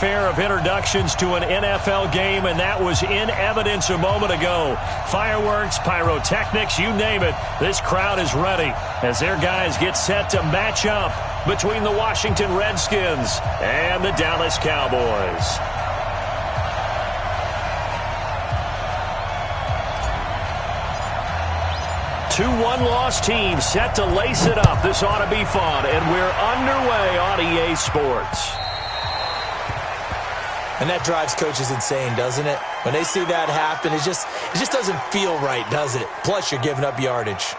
Fair of introductions to an NFL game, and that was in evidence a moment ago. Fireworks, pyrotechnics, you name it. This crowd is ready as their guys get set to match up between the Washington Redskins and the Dallas Cowboys. Two one-loss teams set to lace it up. This ought to be fun, and we're underway on EA Sports. And that drives coaches insane, doesn't it? When they see that happen, it just doesn't feel right, does it? Plus, you're giving up yardage.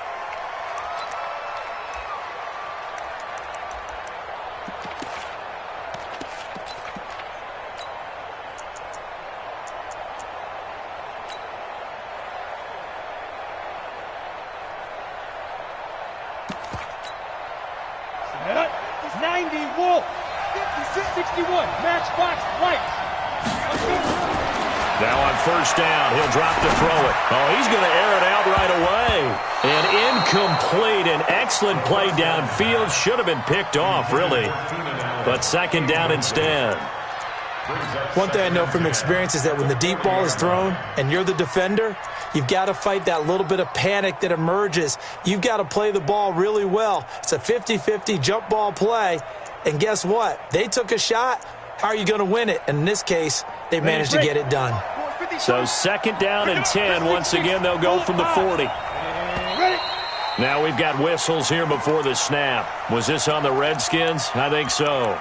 It's 90 Wolf. 61 matchbox lights. Now on first down, he'll drop to throw it. Oh, he's going to air it out right away. And incomplete. An excellent play downfield. Should have been picked off, really. But second down instead. One thing I know from experience is that when the deep ball is thrown and you're the defender, you've got to fight that little bit of panic that emerges. You've got to play the ball really well. It's a 50-50 jump ball play. And guess what? They took a shot. How are you going to win it? And in this case, they managed to get it done. So second down and 10. Once again, they'll go from the 40. Now we've got whistles here before the snap. Was this on the Redskins? I think so.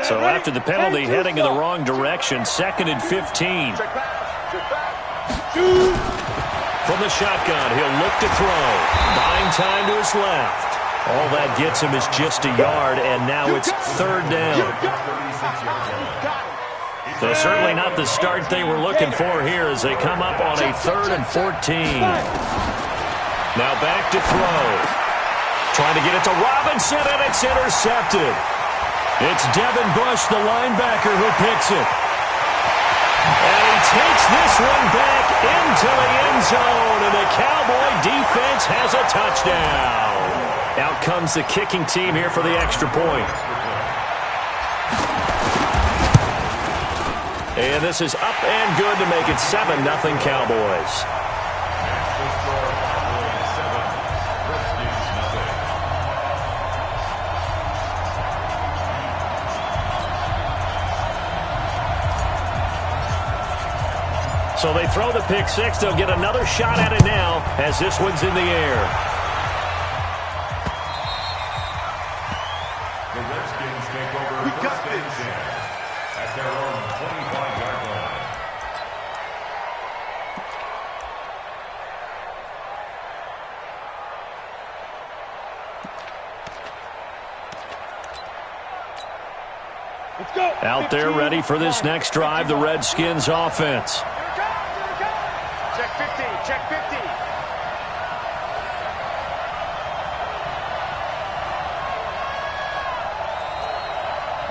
So after the penalty, heading in the wrong direction, second and 15. From the shotgun, he'll look to throw. Buying time to his left. All that gets him is just a yard, and now it's third down. So certainly not the start they were looking for here as they come up on a third and 14. Now back to throw. Trying to get it to Robinson, and it's intercepted. It's Devin Bush, the linebacker, who picks it. And he takes this one back into the end zone, and the Cowboy defense has a touchdown. Out comes the kicking team here for the extra point. And this is up and good to make it 7-0 Cowboys. So they throw the pick six. They'll get another shot at it now as this one's in the air. The Redskins take over first and 10 at their own 25-yard line. Let's go. Out there ready for this next drive, the Redskins offense. Check 50, check 50.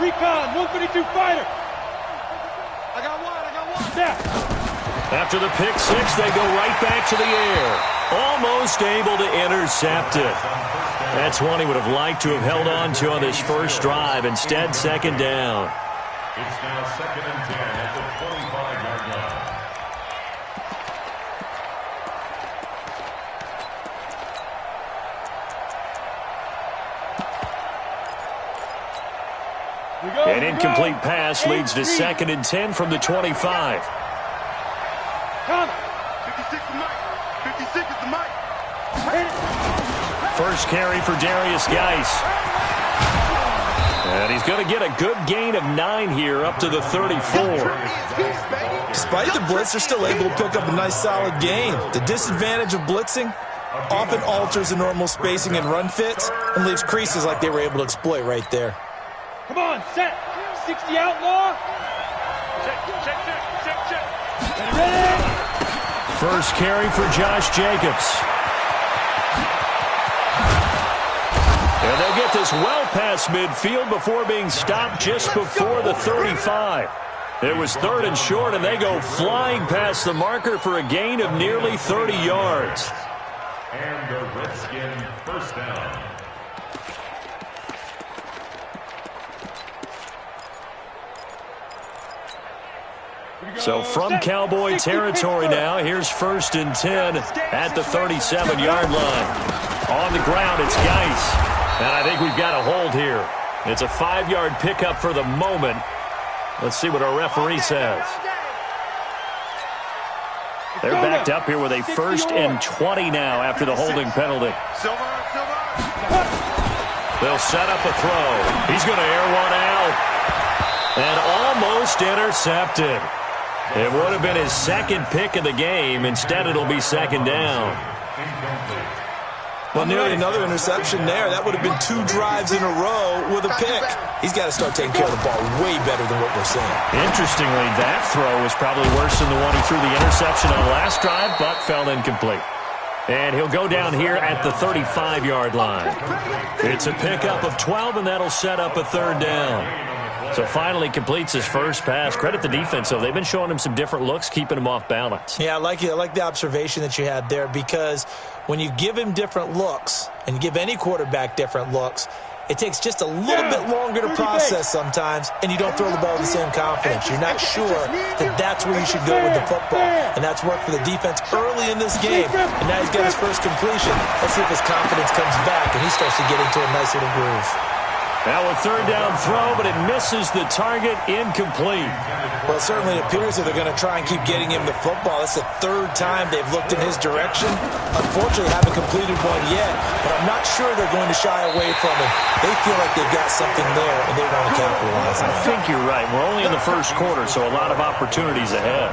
Recon, 132 fighter. I got one. Yeah. After the pick six, they go right back to the air. Almost able to intercept it. That's one he would have liked to have held on to on this first drive. Instead, second down. It's now second and 10 at the 25-yard line. An incomplete pass leads to second and 10 from the 25. 56 is Mike. 56 is the Mike. First carry for Darius Geis. And he's going to get a good gain of 9 here up to the 34. Despite the blitz, they're still able to pick up a nice solid gain. The disadvantage of blitzing often alters the normal spacing and run fits and leaves creases like they were able to exploit right there. Come on, set. 60 outlaw. Check. Ready? First carry for Josh Jacobs. And they'll get this well past midfield before being stopped just before the 35. It was 3rd and short, and they go flying past the marker for a gain of nearly 30 yards. And the Redskin first down. So from Cowboy territory now, here's 1st and 10 at the 37-yard line. On the ground, it's Geis. And I think we've got a hold here. It's a 5-yard pickup for the moment. Let's see what our referee says. They're backed up here with a 1st and 20 now after the holding penalty. They'll set up a throw. He's going to air one out. And almost intercepted. It would have been his 2nd pick of the game. Instead, it'll be 2nd down. Well, nearly another interception there. That would have been 2 drives in a row with a pick. He's got to start taking care of the ball way better than what we're seeing. Interestingly, that throw was probably worse than the one he threw the interception on last drive, but fell incomplete. And he'll go down here at the 35-yard line. It's a pickup of 12, and that'll set up a 3rd down. So finally completes his first pass. Credit the defense, though. They've been showing him some different looks, keeping him off balance. Yeah, I like it. I like the observation that you had there, because when you give him different looks and you give any quarterback different looks, it takes just a little bit longer to process sometimes, and you don't throw the ball with the same confidence. You're not sure that that's where you should go with the football, and that's worked for the defense early in this game, and now he's got his first completion. Let's see if his confidence comes back and he starts to get into a nice little groove. Now a 3rd down throw, but it misses the target, incomplete. Well, it certainly appears that they're going to try and keep getting him the football. It's the 3rd time they've looked in his direction. Unfortunately, haven't completed one yet, but I'm not sure they're going to shy away from him. They feel like they've got something there, and they want to capitalize on it. I think you're right. We're only in the 1st quarter, so a lot of opportunities ahead.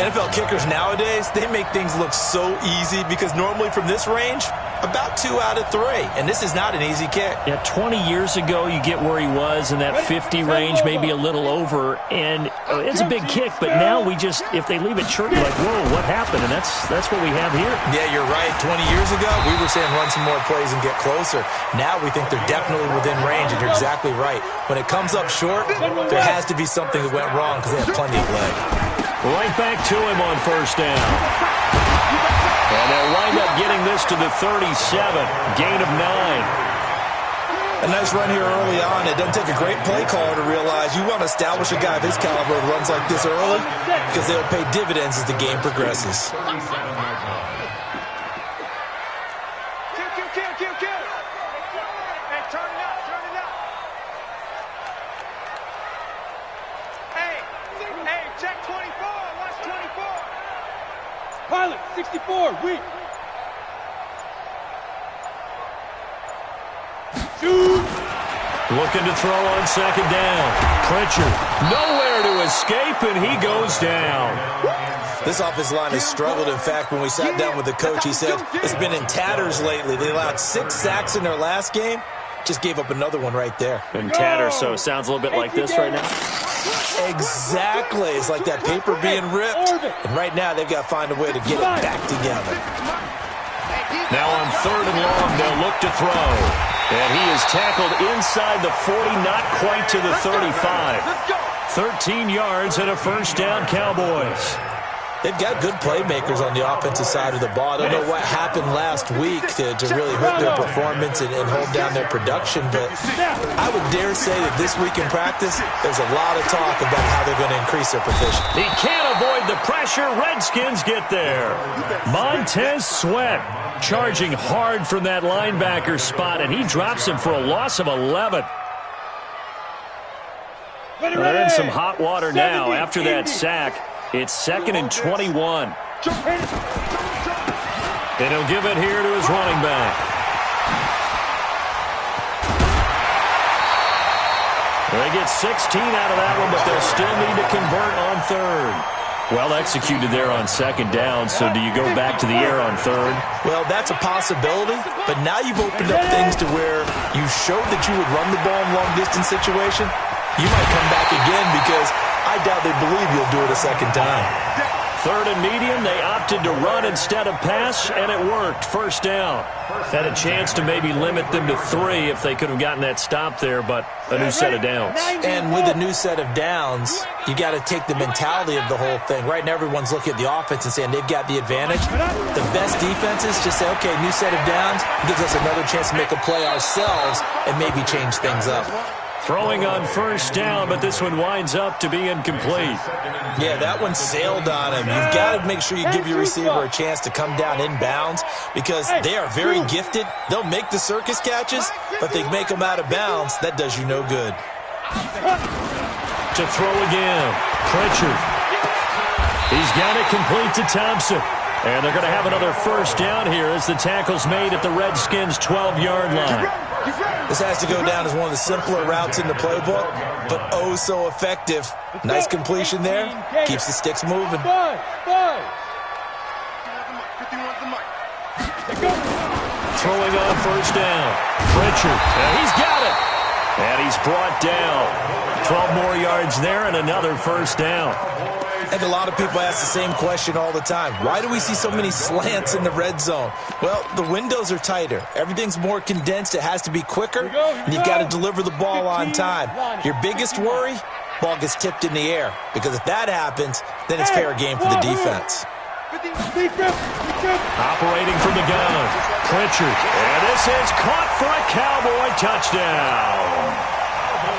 NFL kickers nowadays, they make things look so easy, because normally from this range, about 2 out of 3. And this is not an easy kick. Yeah, 20 years ago, you get where he was in that 50 range, maybe a little over, and it's a big kick. But now we just, if they leave it short, you're like, whoa, what happened? And that's what we have here. Yeah, you're right. 20 years ago, we were saying run some more plays and get closer. Now we think they're definitely within range, and you're exactly right. When it comes up short, there has to be something that went wrong, because they have plenty of leg. Right back to him on 1st down. And they'll wind up getting this to the 37. Gain of 9. A nice run here early on. It doesn't take a great play caller to realize you want to establish a guy of his caliber who runs like this early, because they'll pay dividends as the game progresses. Kill. Hey, turn it up. Hey, check 24. Watch 24. Pilot, 64, weak. Shoot. Looking to throw on 2nd down. Pritchard, nowhere to escape, and he goes down. This offensive line has struggled. In fact, when we sat down with the coach, he said it's been in tatters lately. They allowed 6 sacks in their last game. Just gave up another one right there. In tatters, so it sounds a little bit like this right now. Exactly. It's like that paper being ripped. And right now, they've got to find a way to get it back together. Now on 3rd and long, they'll look to throw. And he is tackled inside the 40, not quite to the 35. 13 yards and a 1st down, Cowboys. They've got good playmakers on the offensive side of the ball. I don't know what happened last week to really hurt their performance and hold down their production, but I would dare say that this week in practice, there's a lot of talk about how they're going to increase their proficiency. He can't avoid the pressure. Redskins get there. Montez Sweat charging hard from that linebacker spot, and he drops him for a loss of 11. They're in some hot water now after that sack. It's 2nd and 21. And he'll give it here to his running back. They get 16 out of that one, but they'll still need to convert on 3rd. Well executed there on 2nd down, so do you go back to the air on 3rd? Well, that's a possibility, but now you've opened up things to where you showed that you would run the ball in long-distance situation. You might come back again, because I doubt they believe you'll do it a 2nd time. 3rd and medium, they opted to run instead of pass, and it worked. First down. Had a chance to maybe limit them to 3 if they could have gotten that stop there, but a new set of downs. And with a new set of downs, you got to take the mentality of the whole thing. Right now, everyone's looking at the offense and saying they've got the advantage. The best defenses just say, okay, new set of downs gives us another chance to make a play ourselves and maybe change things up. Throwing on first down, but this one winds up to be incomplete. Yeah, that one sailed on him. You've got to make sure you give your receiver a chance to come down inbounds because they are very gifted. They'll make the circus catches, but they make them out of bounds. That does you no good. To throw again, Pritchard. He's got it complete to Thompson. And they're going to have another first down here as the tackle's made at the Redskins' 12-yard line. This has to go down as one of the simpler routes in the playbook, but oh so effective. Nice completion there. Keeps the sticks moving. Throwing on first down. Pritchard. He's got it. And he's brought down. 12 more yards there and another first down. I think a lot of people ask the same question all the time. Why do we see so many slants in the red zone? Well, the windows are tighter. Everything's more condensed. It has to be quicker, and you've got to deliver the ball on time. Your biggest worry, ball gets tipped in the air, because if that happens, then it's fair game for the defense. Operating from the gun, Pritchard. And this is caught for a Cowboy touchdown.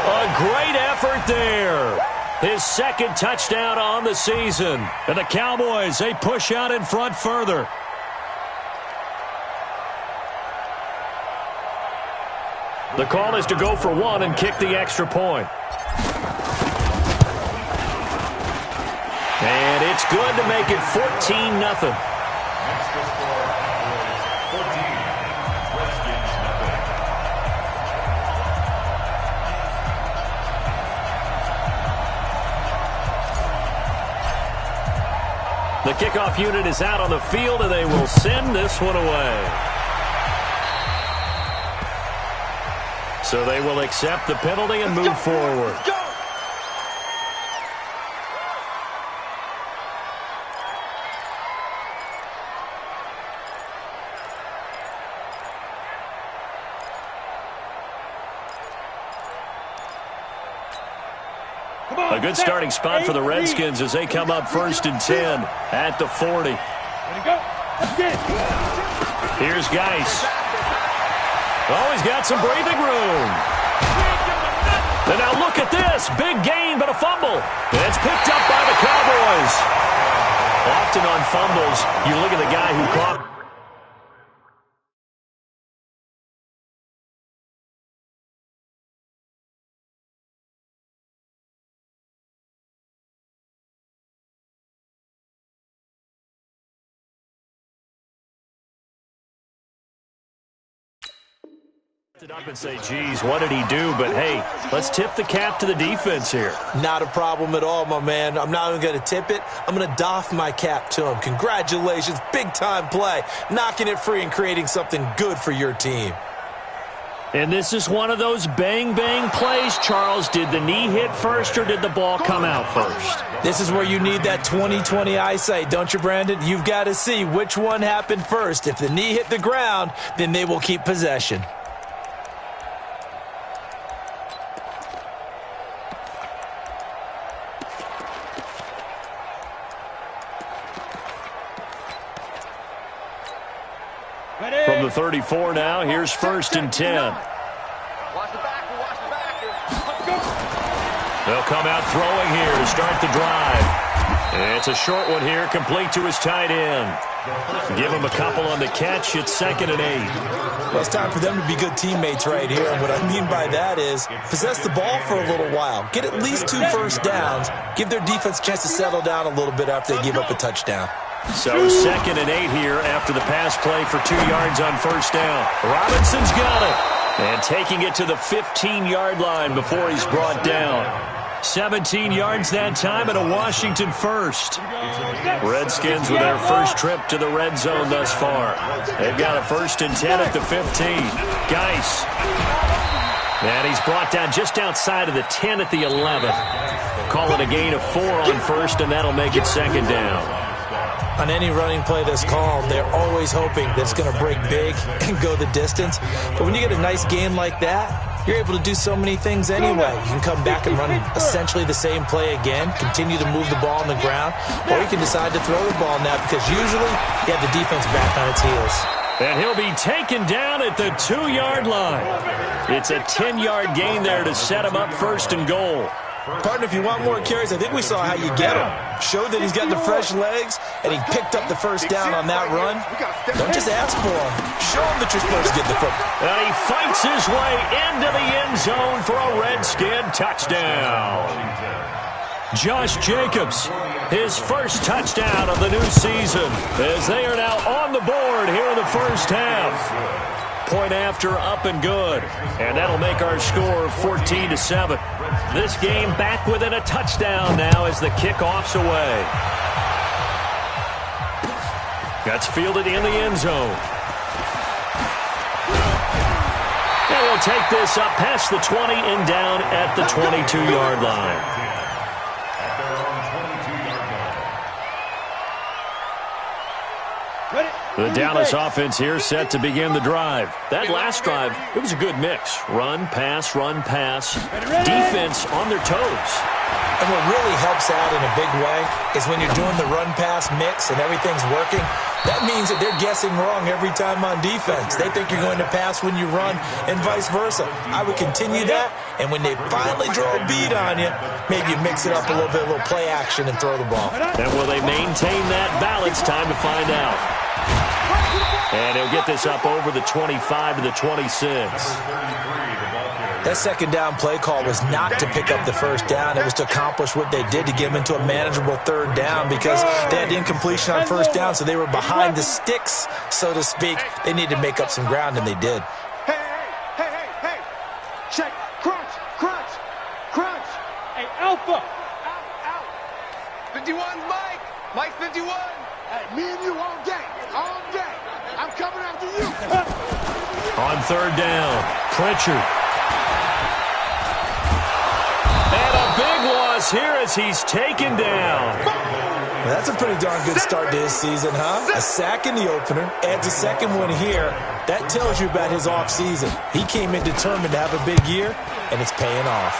A great effort there. His second touchdown on the season. And the Cowboys, they push out in front further. The call is to go for one and kick the extra point. And it's good to make it 14-0. The kickoff unit is out on the field, and they will send this one away. So they will accept the penalty and move forward. A good starting spot for the Redskins as they come up 1st and 10 at the 40. Here's Geis. Oh, he's got some breathing room. And now look at this. Big gain, but a fumble. And it's picked up by the Cowboys. Often on fumbles, you look at the guy who caught. Up and say, geez, what did he do? But, hey, let's tip the cap to the defense here. Not a problem at all, my man. I'm not even going to tip it. I'm going to doff my cap to him. Congratulations. Big-time play. Knocking it free and creating something good for your team. And this is one of those bang-bang plays, Charles. Did the knee hit first or did the ball come out first? This is where you need that 20/20 eyesight, don't you, Brandon? You've got to see which one happened first. If the knee hit the ground, then they will keep possession. From the 34 now, here's 1st and 10. They'll come out throwing here to start the drive. And it's a short one here, complete to his tight end. Give him a couple on the catch. It's 2nd and 8. Well, it's time for them to be good teammates right here. And what I mean by that is possess the ball for a little while. Get at least 2 first downs. Give their defense a chance to settle down a little bit after they give up a touchdown. So 2nd and 8 here after the pass play for 2 yards on first down. Robinson's got it. And taking it to the 15-yard line before he's brought down. 17 yards that time and a Washington first. Redskins with their first trip to the red zone thus far. They've got a 1st and 10 at the 15. Geis. And he's brought down just outside of the 10 at the 11. Call it a gain of 4 on first, and that'll make it 2nd down. On any running play that's called, they're always hoping that it's going to break big and go the distance. But when you get a nice game like that, you're able to do so many things anyway. You can come back and run essentially the same play again, continue to move the ball on the ground, or you can decide to throw the ball now because usually you have the defense back on its heels. And he'll be taken down at the 2-yard line. It's a 10-yard gain there to set him up first and goal. Partner, if you want more carries, I think we saw how you get him. Showed that he's got the fresh legs, and he picked up the first down on that run. Don't just ask for him. Show him that you're supposed to get the football. And he fights his way into the end zone for a Redskin touchdown. Josh Jacobs, his first touchdown of the new season, as they are now on the board here in the first half. Point after, up and good. And that'll make our score 14-7. This game back within a touchdown now as the kickoff's away. That's fielded in the end zone. And we'll take this up past the 20 and down at the 22-yard line. The Dallas offense here set to begin the drive. That last drive, it was a good mix. Run, pass, defense on their toes. And what really helps out in a big way is when you're doing the run-pass mix and everything's working, that means that they're guessing wrong every time on defense. They think you're going to pass when you run and vice versa. I would continue that, and when they finally draw a bead on you, maybe you mix it up a little bit, a little play action, and throw the ball. And will they maintain that balance? Time to find out. And he'll get this up over the 25 to the 26. That second down play call was not to pick up the first down. It was to accomplish what they did to get them into a manageable third down because they had incompletion on first down, so they were behind the sticks, so to speak. They needed to make up some ground, and they did. Hey. Check. Crunch. Hey, Alpha. Out. 51, Mike. Mike 51. Hey, me and you all day. I'm coming after you. On third down, Pritchard. And a big loss here as he's taken down. Well, that's a pretty darn good start to his season, huh? A sack in the opener, adds a second one here. That tells you about his offseason. He came in determined to have a big year, and it's paying off.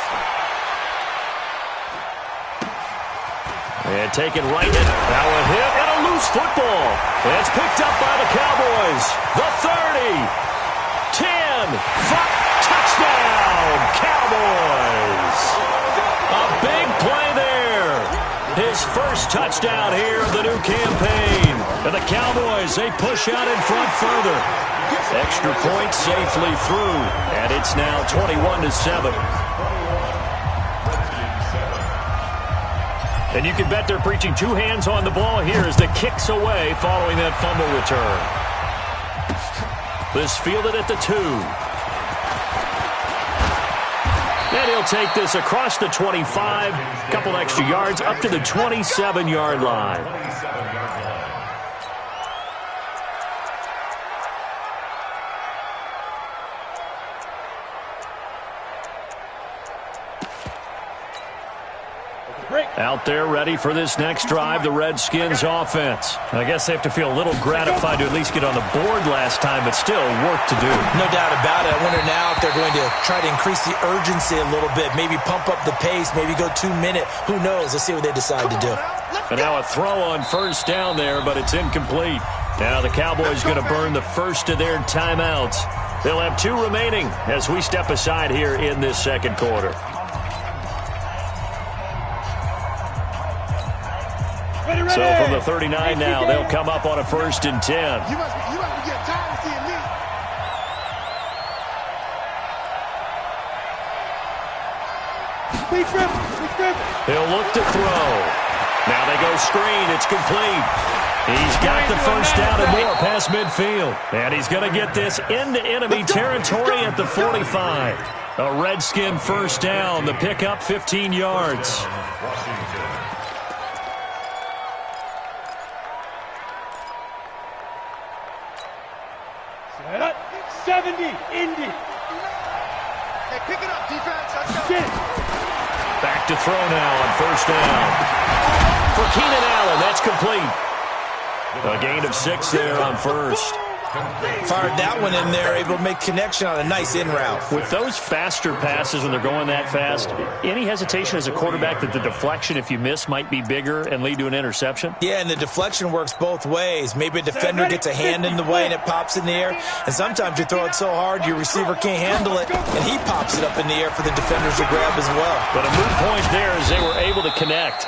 And taken right in. Now a hit and a loose football. It's picked up by the Cowboys. The 30. 10. 5. Touchdown, Cowboys. A big play there. His first touchdown here of the new campaign. And the Cowboys, they push out in front further. Extra point safely through. And it's now 21-7. And you can bet they're preaching two hands on the ball here as the kick's away following that fumble return. This fielded at the 2. And he'll take this across the 25, couple extra yards up to the 27-yard line. Out there ready for this next drive, the Redskins offense. I guess they have to feel a little gratified to at least get on the board last time, but still work to do. No doubt about it. I wonder now if they're going to try to increase the urgency a little bit, maybe pump up the pace, maybe go 2-minute. Who knows? Let's see what they decide to do. And now a throw on first down there, but it's incomplete. Now the Cowboys going to burn the first of their timeouts. They'll have 2 remaining as we step aside here in this second quarter. So from the 39 now, they'll come up on a 1st and 10. You must be getting tired of seeing me. He'll look to throw. Now they go screen. It's complete. He's got the first down and more past midfield. And he's going to get this into enemy territory at the 45. A Redskin first down. The pickup 15 yards. 70, Indy. Hey, pick it up, defense. Let's go. Back to throw now on first down. For Keenan Allen, that's complete. A gain of 6 there on first. Fired that one in there, able to make connection on a nice in route. With those faster passes when they're going that fast, any hesitation as a quarterback that the deflection, if you miss, might be bigger and lead to an interception? Yeah, and the deflection works both ways. Maybe a defender gets a hand in the way and it pops in the air, and sometimes you throw it so hard your receiver can't handle it, and he pops it up in the air for the defenders to grab as well. But a moot point there as they were able to connect.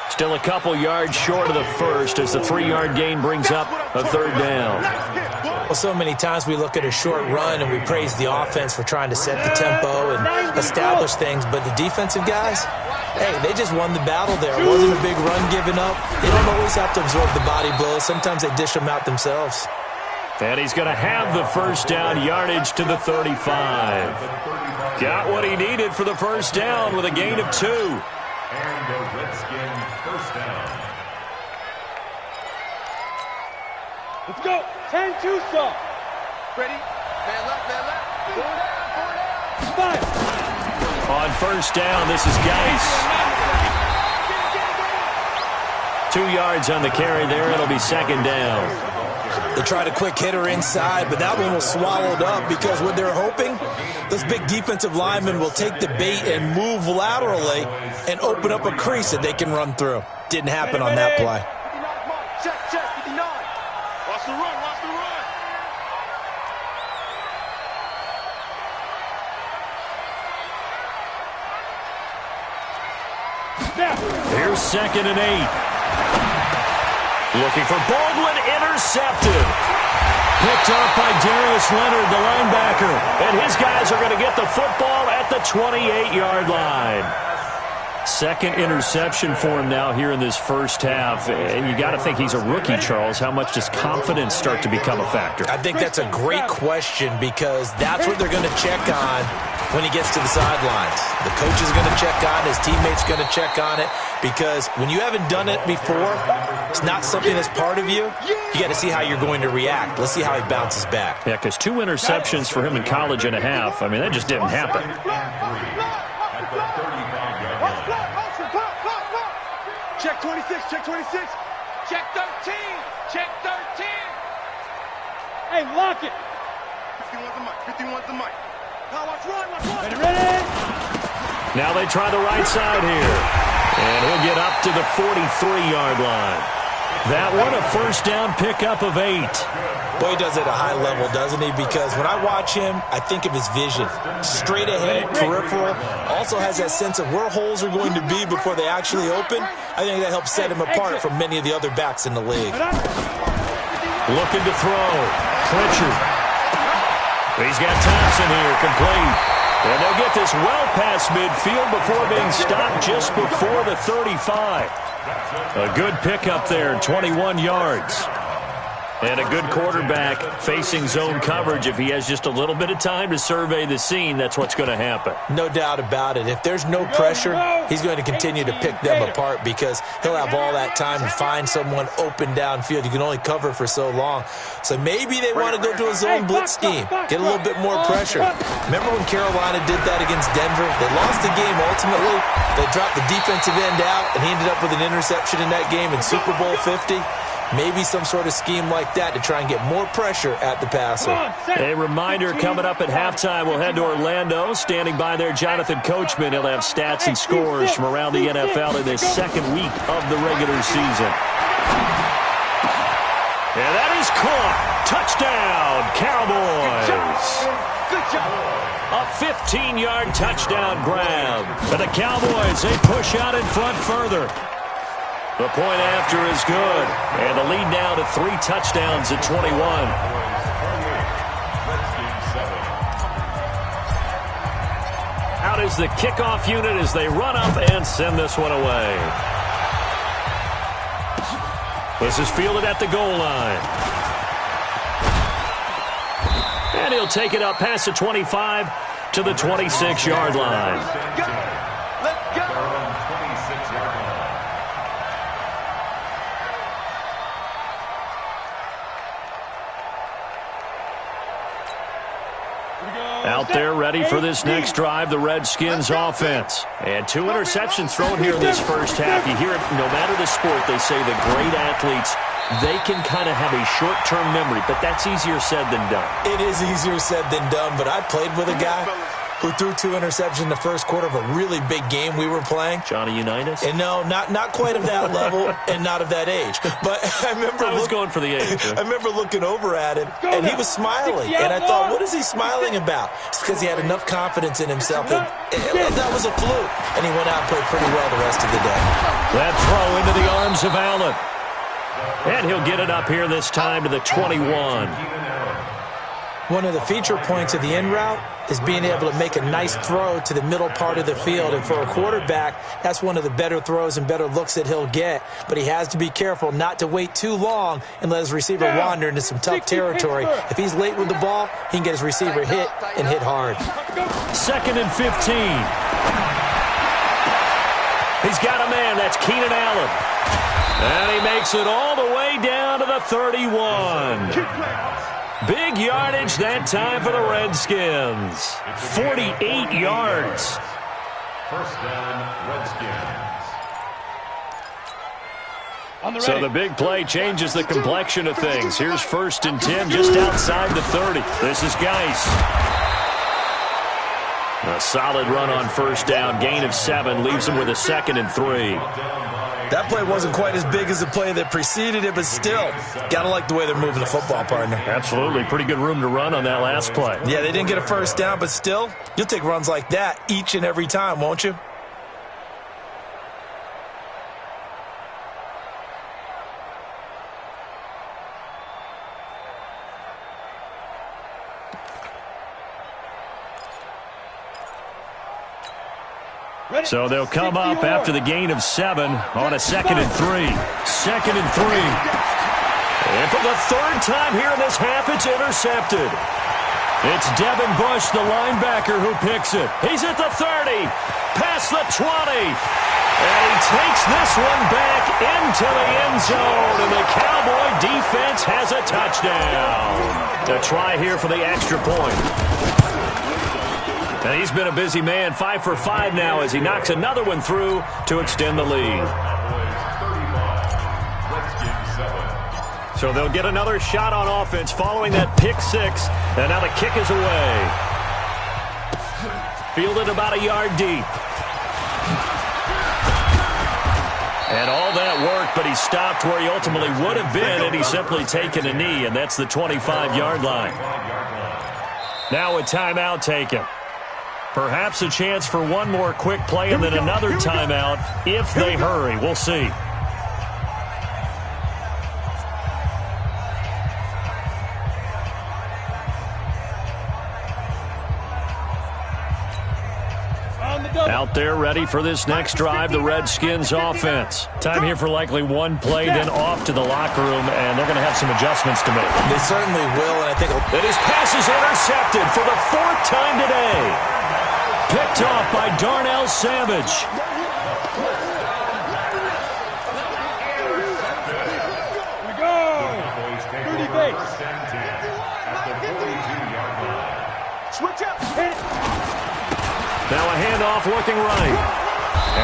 Still a couple yards short of the first as the 3-yard gain brings up a 3rd down. Well, so many times we look at a short run and we praise the offense for trying to set the tempo and establish things, but the defensive guys, hey, they just won the battle there. It wasn't a big run given up. They don't always have to absorb the body blows. Sometimes they dish them out themselves. And he's going to have the first down, yardage to the 35. Got what he needed for the first down with a gain of 2. And the Redskins first down. Let's go. 10-2, sir. Ready? Man left, man left. 4 down, 4 down. 5. On first down, this is Geis. 2 yards on the carry there. It'll be 2nd down. They tried a quick hitter inside, but that one was swallowed up because what they're hoping, those big defensive linemen will take the bait and move laterally and open up a crease that they can run through. Didn't happen on that play. Check, 59. Watch the run, watch the run. Here's 2nd and 8. Looking for Baldwin, intercepted. Picked up by Darius Leonard, the linebacker. And his guys are going to get the football at the 28-yard line. 2nd interception for him now here in this first half. And you got to think he's a rookie, Charles. How much does confidence start to become a factor? I think that's a great question because that's what they're going to check on when he gets to the sidelines. The coach is going to check on it. His teammates going to check on it because when you haven't done it before, it's not something that's part of you. You got to see how you're going to react. Let's see how he bounces back. Yeah, because 2 interceptions for him in college and a half. I mean, that just didn't happen. Check 26, check 26. Check 13, check 13. Hey, lock it. 51's the mic, 51's the mic. Now watch run. Ready? Now they try the right side here. And he'll get up to the 43-yard line. That one a first down pickup of 8. Boy, he does it at a high level, doesn't he? Because when I watch him, I think of his vision. Straight ahead, peripheral. Also has that sense of where holes are going to be before they actually open. I think that helps set him apart from many of the other backs in the league. Looking to throw. Pritchard. He's got Thompson here, complete. And they'll get this well past midfield before being stopped just before the 35. A good pickup there, 21 yards. And a good quarterback facing zone coverage. If he has just a little bit of time to survey the scene, that's what's going to happen. No doubt about it. If there's no pressure, he's going to continue to pick them apart because he'll have all that time to find someone open downfield. You can only cover for so long. So maybe they want to go to a zone blitz scheme, get a little bit more pressure. Remember when Carolina did that against Denver? They lost the game ultimately. They dropped the defensive end out, and he ended up with an interception in that game in Super Bowl 50. Maybe some sort of scheme like that to try and get more pressure at the passer. A reminder, coming up at halftime, we'll head to Orlando. Standing by there, Jonathan Coachman. He'll have stats and scores from around the NFL in this second week of the regular season. And that is caught. Touchdown, Cowboys. Good job. A 15-yard touchdown grab. For the Cowboys, they push out in front further. The point after is good. And the lead now to 3 touchdowns at 21. Out is the kickoff unit as they run up and send this one away. This is fielded at the goal line. And he'll take it up past the 25 to the 26-yard line. Let's go. Out there ready for this next drive, the Redskins offense. And 2 interceptions thrown here in this first half. You hear it, no matter the sport, they say the great athletes, they can kind of have a short-term memory, but that's easier said than done. It is easier said than done, but I played with a guy who threw 2 interceptions in the first quarter of a really big game we were playing. Johnny Unitas? And no, not quite of that level and not of that age. But I remember I was going for the age. I remember looking over at him, and he was smiling. And I thought, what is he smiling about? It's because he had enough confidence in himself that that was a fluke. And he went out and played pretty well the rest of the day. That throw into the arms of Allen. And he'll get it up here this time to the 21. One of the feature points of the in route is being able to make a nice throw to the middle part of the field. And for a quarterback, that's one of the better throws and better looks that he'll get. But he has to be careful not to wait too long and let his receiver wander into some tough territory. If he's late with the ball, he can get his receiver hit and hit hard. 2nd and 15. He's got a man. That's Keenan Allen. And he makes it all the way down to the 31. Big yardage that time for the Redskins. 48 yards. First down, Redskins. So the big play changes the complexion of things. Here's 1st and 10 just outside the 30. This is Geis. A solid run on 1st down. Gain of 7 leaves him with a 2nd and 3. That play wasn't quite as big as the play that preceded it, but still, got to like the way they're moving the football, partner. Absolutely. Pretty good room to run on that last play. Yeah, they didn't get a 1st down, but still, you'll take runs like that each and every time, won't you? So they'll come up after the gain of 7 on a 2nd and 3. 2nd and 3. And for the 3rd time here in this half, it's intercepted. It's Devin Bush, the linebacker, who picks it. He's at the 30, past the 20. And he takes this one back into the end zone, and the Cowboy defense has a touchdown. A try here for the extra point. And he's been a busy man, 5 for 5 now as he knocks another one through to extend the lead. So they'll get another shot on offense following that pick 6, and now the kick is away. Fielded about a yard deep. And all that work, but he stopped where he ultimately would have been, and he's simply taken a knee, and that's the 25-yard line. Now a timeout taken. Perhaps a chance for one more quick play and then another timeout if they hurry. We'll see. Out there ready for this next drive, the Redskins offense. Time here for likely one play, then off to the locker room, and they're going to have some adjustments to make. They certainly will, and I think that his pass is intercepted for the 4th time today. Picked off by Darnell Savage. We go. 30 base. Switch up. Hit it. Now a handoff looking right.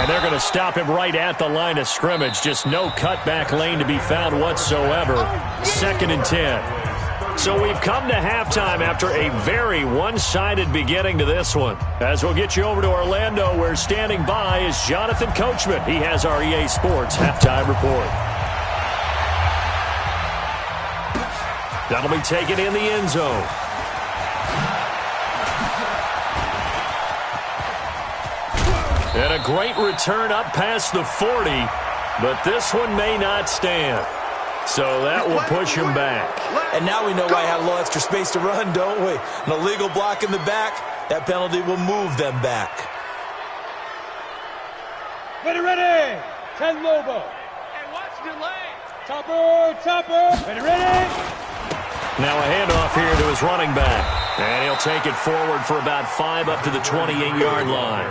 And they're going to stop him right at the line of scrimmage. Just no cutback lane to be found whatsoever. 2nd and 10. So we've come to halftime after a very one-sided beginning to this one. As we'll get you over to Orlando, where standing by is Jonathan Coachman. He has our EA Sports halftime report. That'll be taken in the end zone. And a great return up past the 40, but this one may not stand. So that will push him back. And now we know why I had a little extra space to run, don't we? An illegal block in the back, that penalty will move them back. Ready. 10 Lobo. Hey, watch the lane. Topper. Ready. Now a handoff here to his running back. And he'll take it forward for about 5 up to the 28-yard line.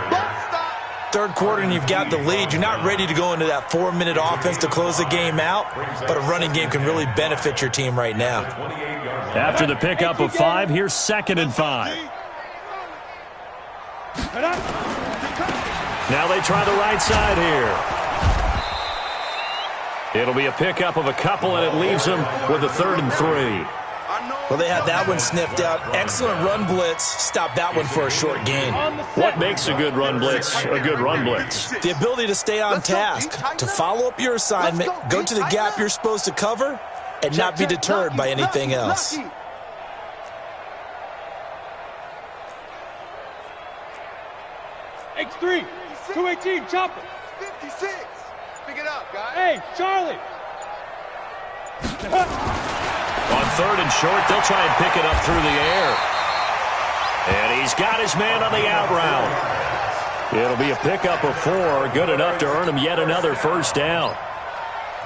3rd quarter and you've got the lead. You're not ready to go into that 4-minute offense to close the game out, but a running game can really benefit your team right now. After the pickup of 5, here's 2nd and 5. Now they try the right side here. It'll be a pickup of a couple, and it leaves them with a 3rd and 3. Well, they had that one sniffed out. Excellent run blitz. Stop that one for a short gain. What makes a good run blitz a good run blitz? The ability to stay on task, to follow up your assignment, go to the gap you're supposed to cover, and not be deterred by anything else. X3, 218, chopper. 56. Pick it up, guys. Hey, Charlie. On 3rd and short, they'll try and pick it up through the air. And he's got his man on the out route. It'll be a pickup of 4, good enough to earn him yet another 1st down.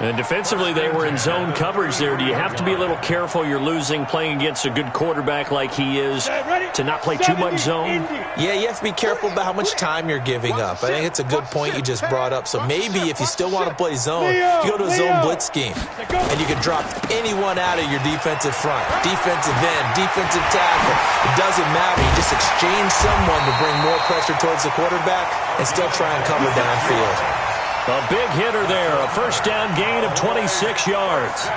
And defensively, they were in zone coverage there. Do you have to be a little careful you're losing playing against a good quarterback like he is to not play too much zone? Yeah, you have to be careful about how much time you're giving up. I think it's a good point you just brought up. So maybe if you still want to play zone, you go to a zone blitz scheme. And you can drop anyone out of your defensive front. Defensive end, defensive tackle. It doesn't matter. You just exchange someone to bring more pressure towards the quarterback and still try and cover downfield. A big hitter there, a 1st down gain of 26 yards.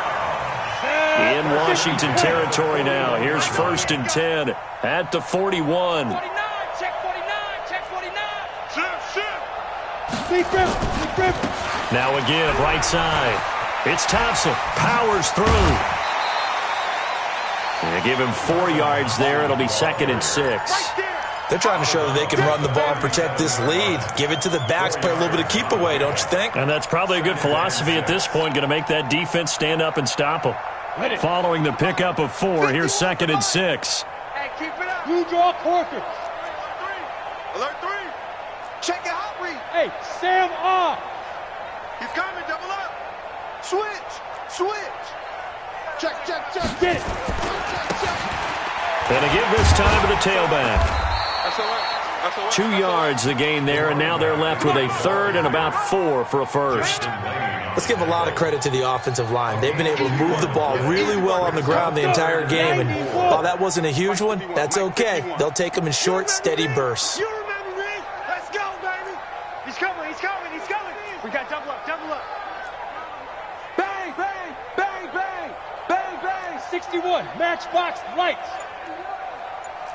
In Washington territory now. Here's 1st and 10 at the 41. 49, check 49, check 49. Shoot. Now again, right side. It's Thompson. Powers through. They give him 4 yards there. It'll be 2nd and 6. They're trying to show that they can run the ball and protect this lead. Give it to the backs, play a little bit of keep away, don't you think? And that's probably a good philosophy at this point, going to make that defense stand up and stop them. Following the pickup of 4, here's 2nd and 6. Hey, keep it up. You draw Corker. Alert 3. Check it out, read. Hey, Sam off. He's coming, double up. Switch. Check. Get it. And to give this time to the tailback. That's all right. 2 yards the gain there, and now they're left with a 3rd and about 4 for a 1st. Let's give a lot of credit to the offensive line. They've been able to move the ball really well on the ground the entire game, and while that wasn't a huge one, that's okay. They'll take them in short, steady bursts. You remember me? Let's go, baby. He's coming. We got double up. Bang. 61, matchbox lights.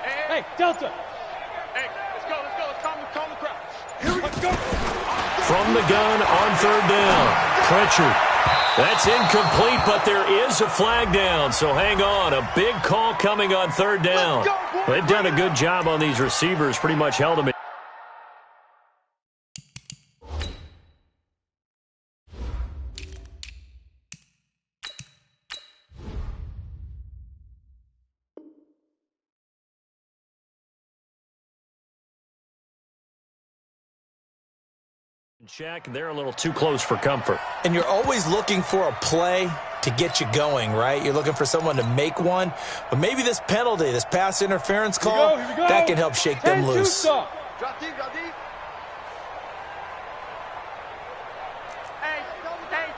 Hey, Delta. Hey, let's go. Let's calm the crowd. Let's go. From the gun on 3rd down. Pritchard. That's incomplete, but there is a flag down, so hang on. A big call coming on 3rd down. They've done a good job on these receivers, pretty much held them in. Check. They're a little too close for comfort. And you're always looking for a play to get you going, right? You're looking for someone to make one. But maybe this penalty, this pass interference call, here we go. that can help shake them loose. Drop deep. Hey,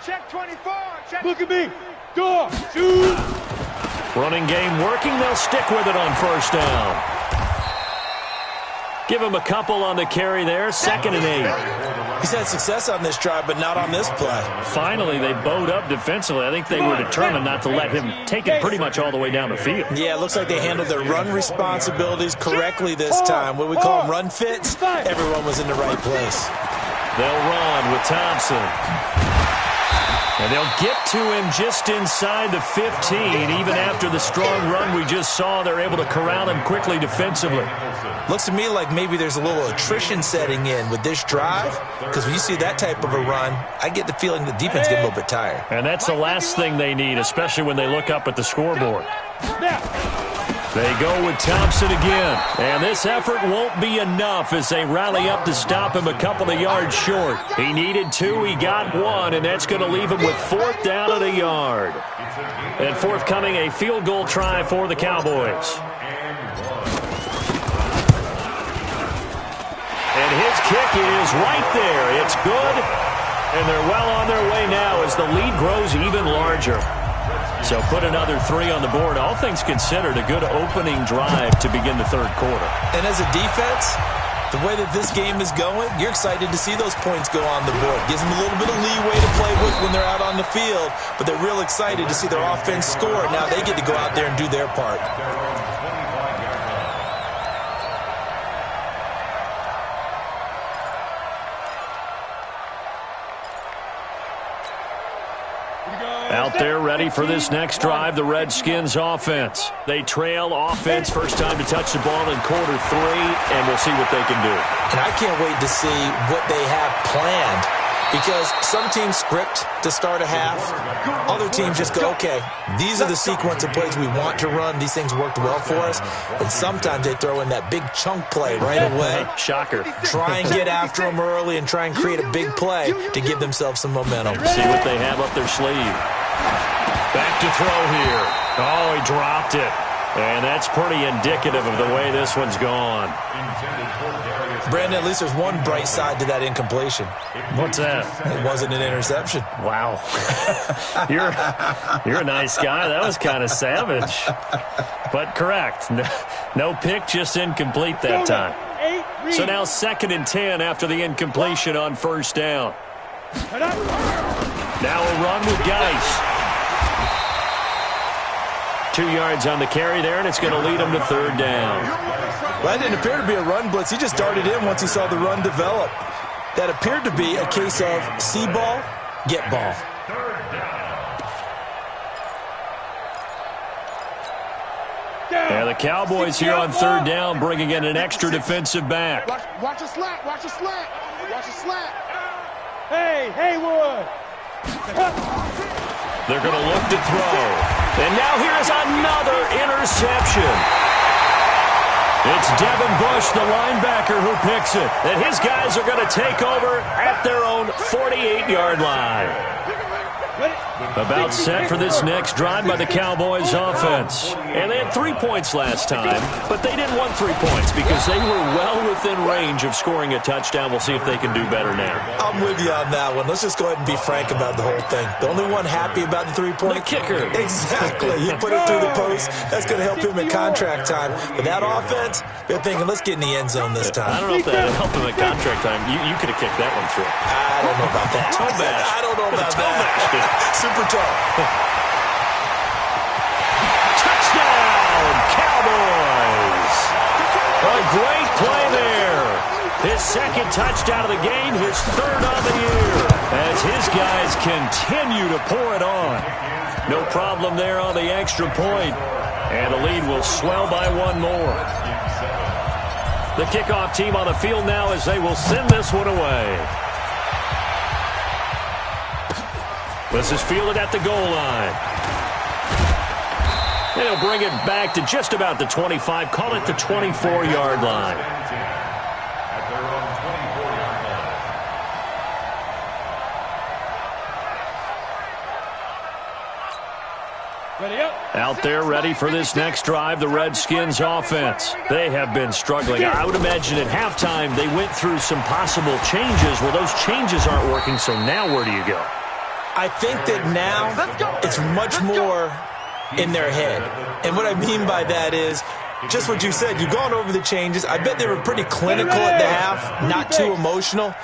check 24. Look at me. Go. Shoot. Running game working. They'll stick with it on 1st down. Give him a couple on the carry there. 2nd and 8. He's had success on this drive, but not on this play. Finally, they bowed up defensively. I think they were determined not to let him take it pretty much all the way down the field. Yeah, it looks like they handled their run responsibilities correctly this time. What we call them run fits, everyone was in the right place. They'll run with Thompson. And they'll get to him just inside the 15. Even after the strong run we just saw, they're able to corral him quickly defensively. Looks to me like maybe there's a little attrition setting in with this drive, because when you see that type of a run, I get the feeling the defense get a little bit tired. And that's the last thing they need, especially when they look up at the scoreboard. They go with Thompson again. And this effort won't be enough as they rally up to stop him a couple of yards short. He needed 2, he got 1, and that's going to leave him with 4th down at a yard. And forthcoming, a field goal try for the Cowboys. And his kick is right there. It's good. And they're well on their way now as the lead grows even larger. So put another 3 on the board. All things considered, a good opening drive to begin the 3rd quarter. And as a defense, The way that this game is going, you're excited to see those points go on the board. Gives them a little bit of leeway to play with when they're out on the field, but they're real excited to see their offense score. Now they get to go out there and do their part. Out there ready for this next drive, the Redskins offense. They trail offense, first time to touch the ball in quarter 3, and we'll see what they can do. And I can't wait to see what they have planned, because some teams script to start a half. Other teams just go, okay, these are the sequence of plays we want to run. These things worked well for us. And sometimes they throw in that big chunk play right away. Shocker. Try and get after them early and try and create a big play to give themselves some momentum. See what they have up their sleeve. Back to throw here. Oh, he dropped it. And that's pretty indicative of the way this one's gone. Brandon, at least there's one bright side to that incompletion. What's that? It wasn't an interception. Wow. You're a nice guy. That was kind of savage. But correct. No pick, just incomplete that time. So now 2nd and 10 after the incompletion on first down. Now a run with Geis. 2 yards on the carry there, and it's going to lead him to 3rd down. Well, that didn't appear to be a run blitz. He just darted in once he saw the run develop. That appeared to be a case of see ball, get ball. And the Cowboys here on 3rd down, bringing in an extra defensive back. Watch a slant. Watch a slant. Watch a slant. Hey, Haywood. They're going to look to throw. And now here's another interception. It's Devin Bush, the linebacker, who picks it. And his guys are going to take over at their own 48-yard line. About set for this next drive by the Cowboys offense. And they had 3 points last time, but they didn't want 3 points because they were well within range of scoring a touchdown. We'll see if they can do better now. I'm with you on that one. Let's just go ahead and be frank about the whole thing. The only one happy about the 3-point? The kicker. Exactly. He put it through the post. That's going to help him at contract time. But that offense, they're thinking, let's get in the end zone this time. I don't know if that would help him at contract time. You could have kicked that one through. I don't know about that. Toe bash. I don't know about that. Super toe. Touchdown, Cowboys! A great play there. His 2nd touchdown of the game, his 3rd on the year, as his guys continue to pour it on. No problem there on the extra point, and the lead will swell by 1 more. The kickoff team on the field now as they will send this one away. This is fielded at the goal line. They'll bring it back to just about the 25. Call it the 24-yard line. At their own 24-yard line. Ready up. Out there ready for this next drive, the Redskins offense. They have been struggling. I would imagine at halftime they went through some possible changes. Well, those changes aren't working, so now where do you go? I think that now it's much more in their head. And what I mean by that is just what you said. You've gone over the changes. I bet they were pretty clinical at the half, not too emotional.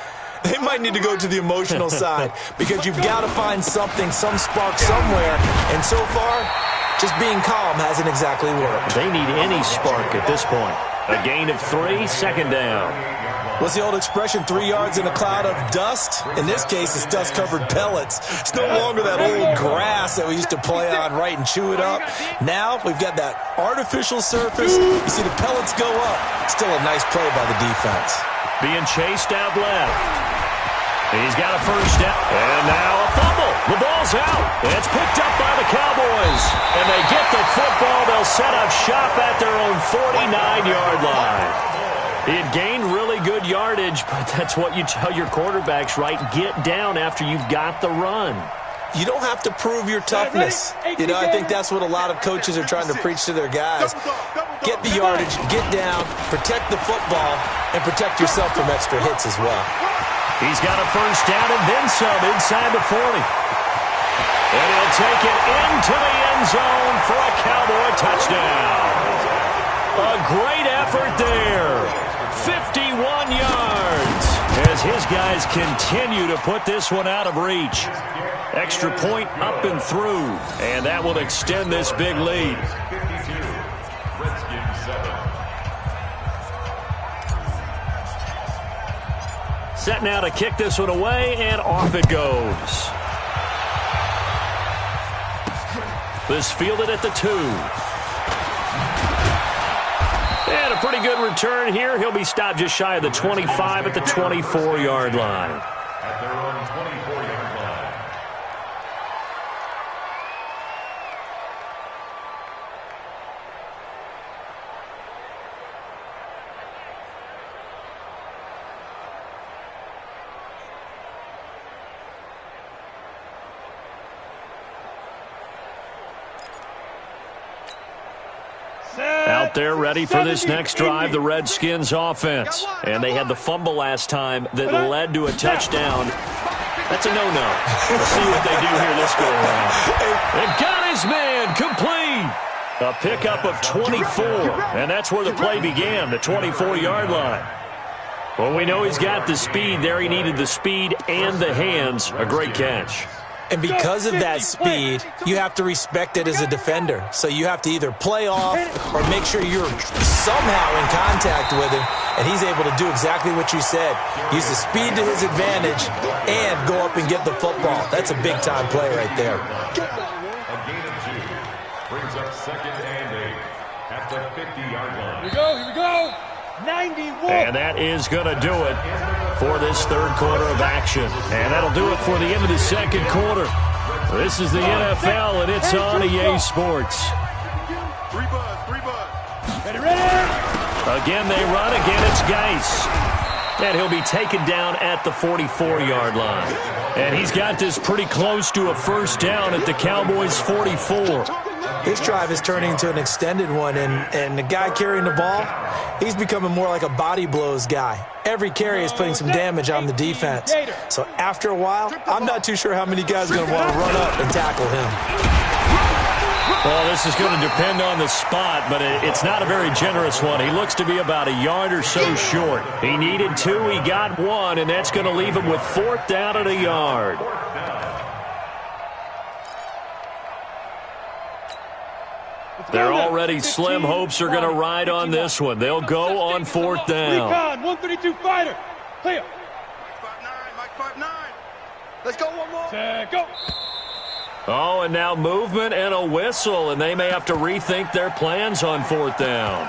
They might need to go to the emotional side because you've got to find something, some spark somewhere. And so far, just being calm hasn't exactly worked. They need any spark at this point. A gain of 3, 2nd down. What's the old expression, 3 yards in a cloud of dust? In this case, it's dust-covered pellets. It's no longer that old grass that we used to play on, right, and chew it up. Now we've got that artificial surface. You see the pellets go up. Still a nice play by the defense. Being chased out left. He's got a first down. And now a fumble. The ball's out. It's picked up by the Cowboys. And they get the football. They'll set up shop at their own 49-yard line. He had gained really good yardage, but that's what you tell your quarterbacks, right? Get down after you've got the run. You don't have to prove your toughness. You know, I think that's what a lot of coaches are trying to preach to their guys. Get the yardage, get down, protect the football, and protect yourself from extra hits as well. He's got a first down and then some inside the 40. And he'll take it into the end zone for a Cowboy touchdown. A great effort there. 51 yards as his guys continue to put this one out of reach. Extra point up and through, and that will extend this big lead. 52, Redskins 7. Set now to kick this one away, and off it goes. This fielded at the 2. And a pretty good return here. He'll be stopped just shy of the 25 at the 24-yard line. At their own 24-yard line. Out there ready for this next drive, the Redskins offense. And they had the fumble last time that led to a touchdown. That's a no-no. Let's see what they do here this go around. And got his man complete. A pickup of 24. And that's where the play began, the 24-yard line. Well, we know he's got the speed there. He needed the speed and the hands. A great catch. And because of that speed, you have to respect it as a defender. So you have to either play off or make sure you're somehow in contact with him, and he's able to do exactly what you said. Use the speed to his advantage and go up and get the football. That's a big-time play right there. A gain of 2. Brings up 2nd and 8 at the 50-yard line. Here we go, here we go. 91. And that is going to do it for this third quarter of action. And that'll do it for the end of the second quarter. This is the NFL, and it's on EA Sports. 3 bud. Ready, ready. Again, they run. Again, it's Geis. And he'll be taken down at the 44-yard line. And he's got this pretty close to a first down at the Cowboys' 44. This drive is turning into an extended one, and the guy carrying the ball, he's becoming more like a body blows guy. Every carry is putting some damage on the defense. So after a while, I'm not too sure how many guys are going to want to run up and tackle him. Well, this is going to depend on the spot, but it's not a very generous one. He looks to be about a yard or so short. He needed 2, he got 1, and that's going to leave him with 4th down at a yard. They're already slim hopes are going to ride on this one. They'll go on 4th down. Recon, 132 fighter. Clear. Mike 5'9". Let's go one more. Set, go. Oh, and now movement and a whistle, and they may have to rethink their plans on 4th down.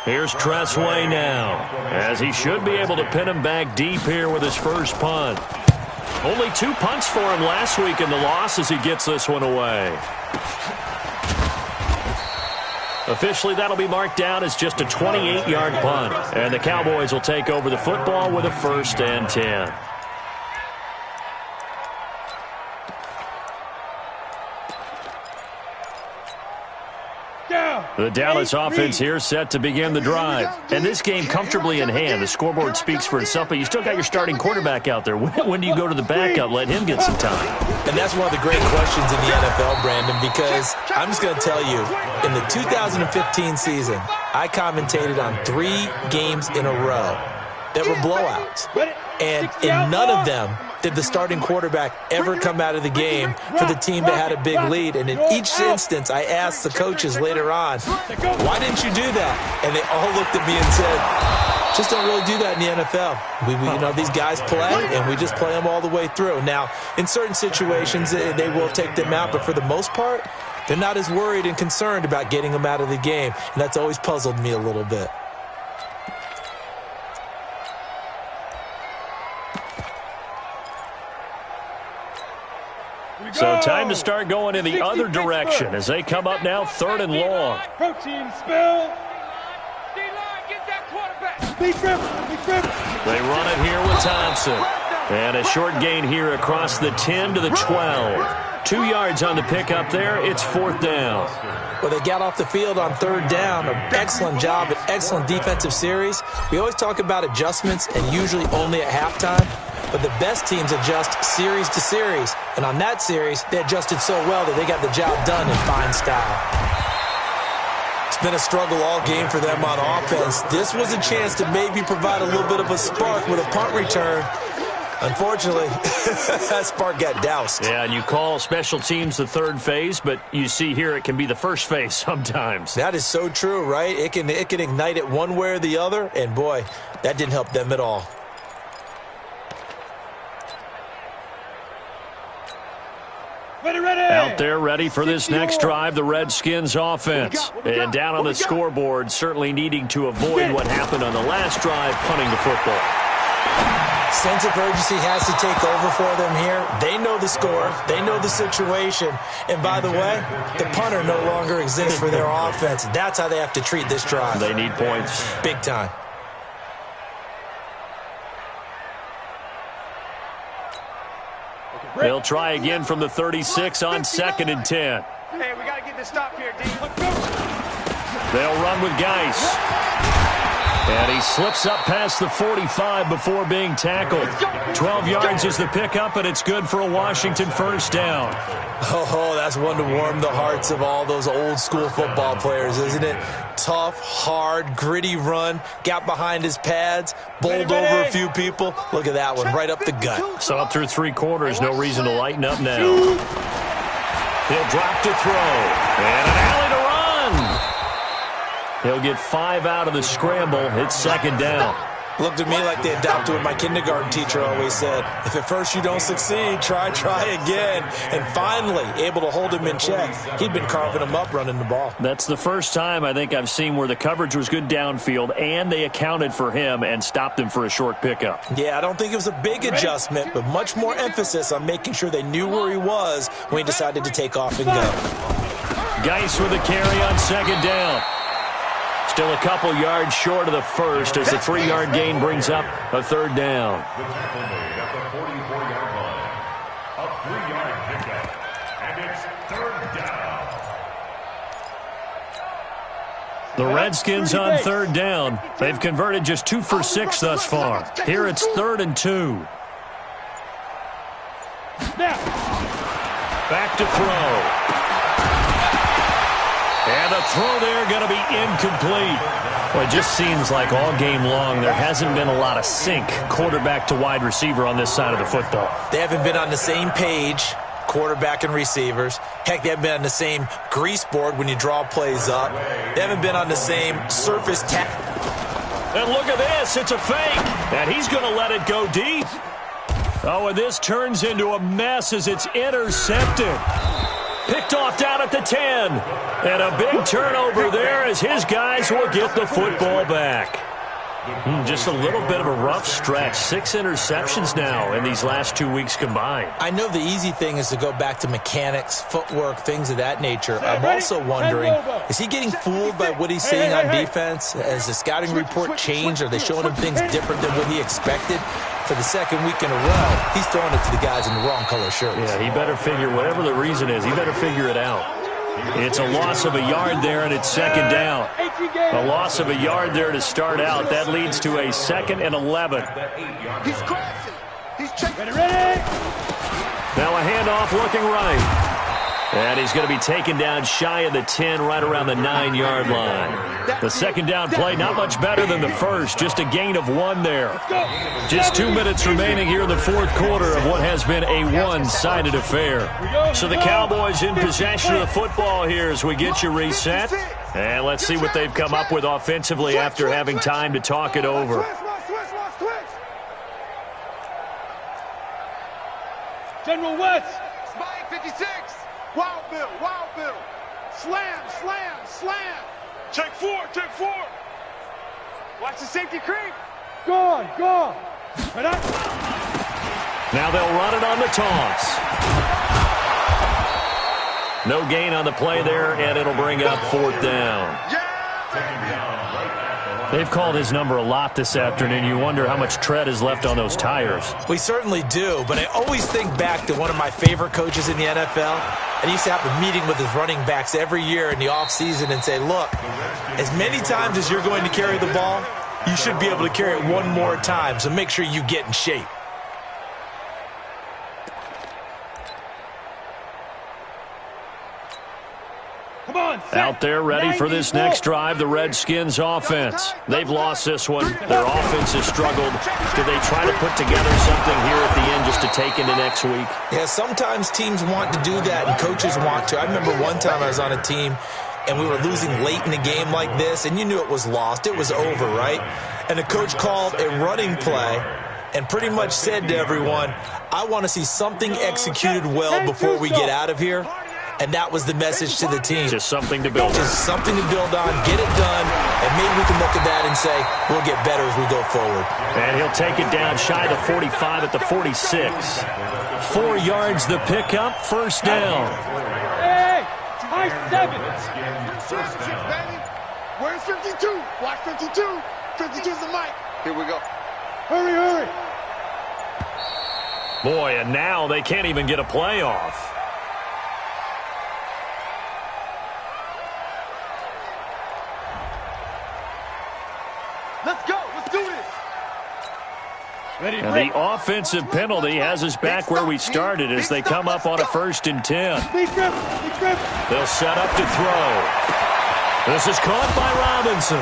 Here's Tressway now, as he should be able to pin him back deep here with his first punt. Only 2 punts for him last week in the loss as he gets this one away. Officially, that'll be marked down as just a 28-yard punt, and the Cowboys will take over the football with a 1st and 10. The Dallas offense here set to begin the drive. And this game comfortably in hand. The scoreboard speaks for itself, but you still got your starting quarterback out there. When do you go to the backup, let him get some time? And that's one of the great questions in the NFL, Brandon, because I'm just going to tell you, in the 2015 season, I commentated on 3 games in a row that were blowouts. And in none of them did the starting quarterback ever come out of the game for the team that had a big lead. And in each instance, I asked the coaches later on, why didn't you do that? And they all looked at me and said, just don't really do that in the NFL. You know, these guys play, and we just play them all the way through. Now, in certain situations, they will take them out, but for the most part, they're not as worried and concerned about getting them out of the game. And that's always puzzled me a little bit. So time to start going in the other direction as they come up now 3rd and long. Protein spill. D-line, get that quarterback. Big grip. They run it here with Thompson. And a short gain here across the 10 to the 12. 2 yards on the pickup there. It's 4th down. Well, they got off the field on 3rd down. An excellent job, an excellent defensive series. We always talk about adjustments, and usually only at halftime. But the best teams adjust series to series. And on that series, they adjusted so well that they got the job done in fine style. It's been a struggle all game for them on offense. This was a chance to maybe provide a little bit of a spark with a punt return. Unfortunately, that spark got doused. Yeah, and you call special teams the third phase, but you see here it can be the first phase sometimes. That is so true, right? It can ignite it one way or the other, and boy, that didn't help them at all. Out there ready for this next drive, the Redskins offense. And down on the scoreboard, certainly needing to avoid what happened on the last drive, punting the football. Sense of urgency has to take over for them here. They know the score. They know the situation. And by the way, the punter no longer exists for their offense. That's how they have to treat this drive. They need points. Big time. They'll try again from the 36 on 2nd and 10. Hey, we got to get this stop here, D. They'll run with Geis. And he slips up past the 45 before being tackled. 12 yards is the pickup, and it's good for a Washington first down. Oh, that's one to warm the hearts of all those old-school football players, isn't it? Tough, hard, gritty run, got behind his pads, bowled over a few people. Look at that one, right up the gut. So up through 3 quarters, no reason to lighten up now. He'll drop to throw. And an alley to run. He'll get 5 out of the scramble. It's 2nd down. Looked at me like they adopted what my kindergarten teacher always said. If at first you don't succeed, try again. And finally, able to hold him in check. He'd been carving him up running the ball. That's the first time I think I've seen where the coverage was good downfield and they accounted for him and stopped him for a short pickup. Yeah, I don't think it was a big adjustment, but much more emphasis on making sure they knew where he was when he decided to take off and go. Geis with a carry on 2nd down. Still a couple yards short of the first as the 3-yard gain brings up a 3rd down. The tackle made at the 44-yard line. A 3-yard pickup. And it's 3rd down. The Redskins on 3rd down. They've converted just 2 for 6 thus far. Here it's 3rd and 2. Back to throw. And the throw there going to be incomplete. Well, it just seems like all game long there hasn't been a lot of sync quarterback to wide receiver on this side of the football. They haven't been on the same page, quarterback and receivers. Heck, they haven't been on the same grease board when you draw plays up. They haven't been on the same surface tap. And look at this. It's a fake. And he's going to let it go deep. Oh, and this turns into a mess as it's intercepted. Picked off down at the 10. And a big turnover there as his guys will get the football back. Just a little bit of a rough stretch. 6 interceptions now in these last 2 weeks combined. I know the easy thing is to go back to mechanics, footwork, things of that nature. I'm also wondering, is he getting fooled by what he's seeing on defense? Has the scouting report changed? Are they showing him things different than what he expected? For the 2nd week in a row, he's throwing it to the guys in the wrong color shirts. Yeah, he better figure, whatever the reason is, he better figure it out. It's a loss of a yard there, and it's 2nd down. A loss of a yard there to start out. That leads to a 2nd and 11. He's crashing. He's checking. Ready? Now a handoff looking right. And he's going to be taken down shy of the 10, right around the 9-yard line. The 2nd down play, not much better than the first, just a gain of 1 there. Just 2 minutes remaining here in the 4th quarter of what has been a one-sided affair. So the Cowboys in possession of the football here as we get you reset. And let's see what they've come up with offensively after having time to talk it over. General West. Spy 56. Wild Bill, Wild Bill. Slam, slam, slam. Check 4, check 4. Watch the safety creep. Gone. Right up. Now they'll run it on the toss. No gain on the play there, and it'll bring up 4th down. They've called his number a lot this afternoon. You wonder how much tread is left on those tires. We certainly do, but I always think back to one of my favorite coaches in the NFL. And he used to have a meeting with his running backs every year in the offseason and say, look, as many times as you're going to carry the ball, you should be able to carry it one more time, so make sure you get in shape. Come on. Out there ready for this next drive, the Redskins offense. They've lost this one. Their offense has struggled. Do they try to put together something here at the end just to take into next week? Yeah, sometimes teams want to do that and coaches want to. I remember one time I was on a team and we were losing late in a game like this, and you knew it was lost. It was over, right? And the coach called a running play and pretty much said to everyone, I want to see something executed well before we get out of here. And that was the message to the team. Just something to build on. Just something to build on, get it done, and maybe we can look at that and say, we'll get better as we go forward. And he'll take it down shy of the 45 at the 46. 4 yards the pickup, first down. Hey, high 7. Where's 52? Watch 52. 52's the mic. Here we go. Hurry, hurry. Boy, and now they can't even get a play off. Let's go. Let's do this. Ready, And the offensive penalty has us back where we started as they come up on a 1st and 10. Big grip. Big grip. They'll set up to throw. This is caught by Robinson.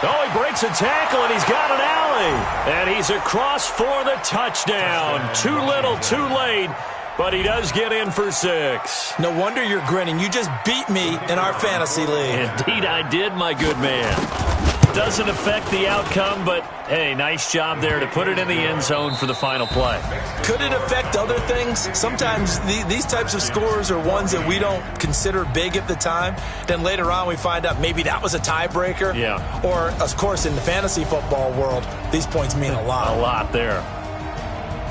Oh, he breaks a tackle, and he's got an alley. And he's across for the touchdown. Too little, too late, but he does get in for 6. No wonder you're grinning. You just beat me in our fantasy league. Indeed I did, my good man. Doesn't affect the outcome, but, hey, nice job there to put it in the end zone for the final play. Could it affect other things? Sometimes these types of scores are ones that we don't consider big at the time. Then later on we find out maybe that was a tiebreaker. Yeah. Or, of course, in the fantasy football world, these points mean a lot. A lot there.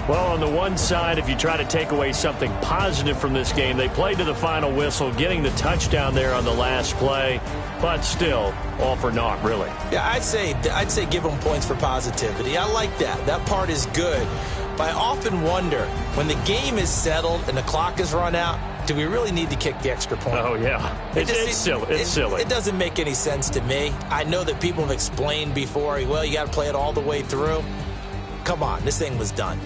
Well, on the one side, if you try to take away something positive from this game, they played to the final whistle, getting the touchdown there on the last play, but still, all for naught, really. Yeah, I'd say give them points for positivity. I like that. That part is good. But I often wonder, when the game is settled and the clock is run out, do we really need to kick the extra point? Oh, yeah. It's silly. It's silly. It doesn't make any sense to me. I know that people have explained before, well, you got to play it all the way through. Come on, this thing was done.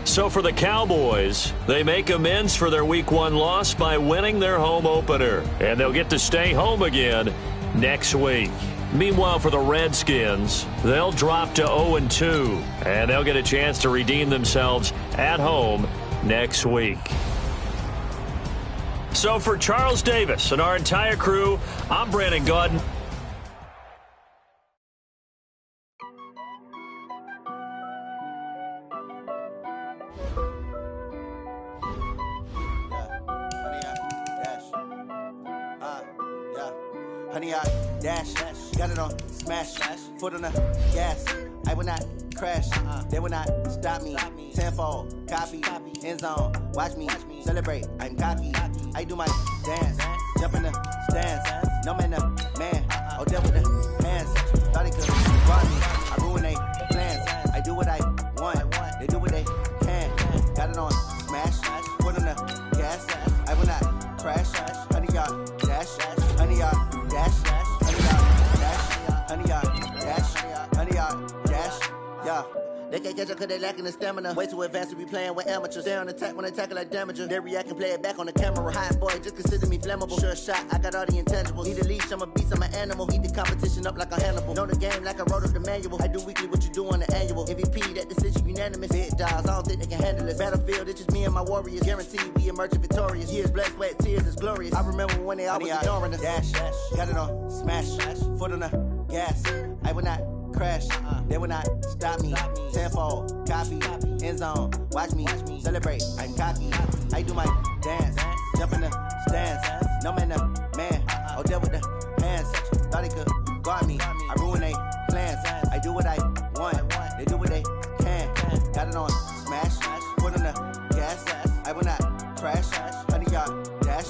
So for the Cowboys, they make amends for their Week 1 loss by winning their home opener. And they'll get to stay home again next week. Meanwhile, for the Redskins, they'll drop to 0-2. And they'll get a chance to redeem themselves at home next week. So for Charles Davis and our entire crew, I'm Brandon Gaudin. Honey, I dash, got it on smash, foot on the gas. I will not crash, they will not stop me. Tenfold, copy, end zone, watch me celebrate. I'm cocky, I do my dance, jump in the stands. No man, the man, oh, deal with the hands. Thought he could guard me, I ruin they plans. I do what I want, they do what they can. Got it on smash, foot on the gas. I will not crash, honey, y'all dash, honey, y'all. Dash, honey yard, dash, yeah. They can't catch up cause they lacking the stamina. Way too advanced to be playing with amateurs. They on attack when they tackle like damager. They react and play it back on the camera. Hot boy, just consider me flammable. Sure shot, I got all the intangibles. Need a leash, I'm a beast, I'm an animal. Heat the competition up like a Hannibal. Know the game like I wrote up the manual. I do weekly what you do on the annual. MVP, that decision unanimous. Big dogs, I don't think they can handle it. Battlefield, it's just me and my warriors. Guaranteed we emerging victorious. Years, blood, sweat, tears, it's glorious. I remember when they always ignoring us. Dash, got it on smash, foot on the gas. I will not crash, they will not stop me. Tenfold, copy, end zone, watch me celebrate. I'm cocky, I do my dance, jump in the stands. No man, the man, oh, deal with the hands. Thought he could guard me, I ruin they plans. I do what I want, they do what they can. Got it on smash, foot on the gas. I will not crash, honey yard, dash,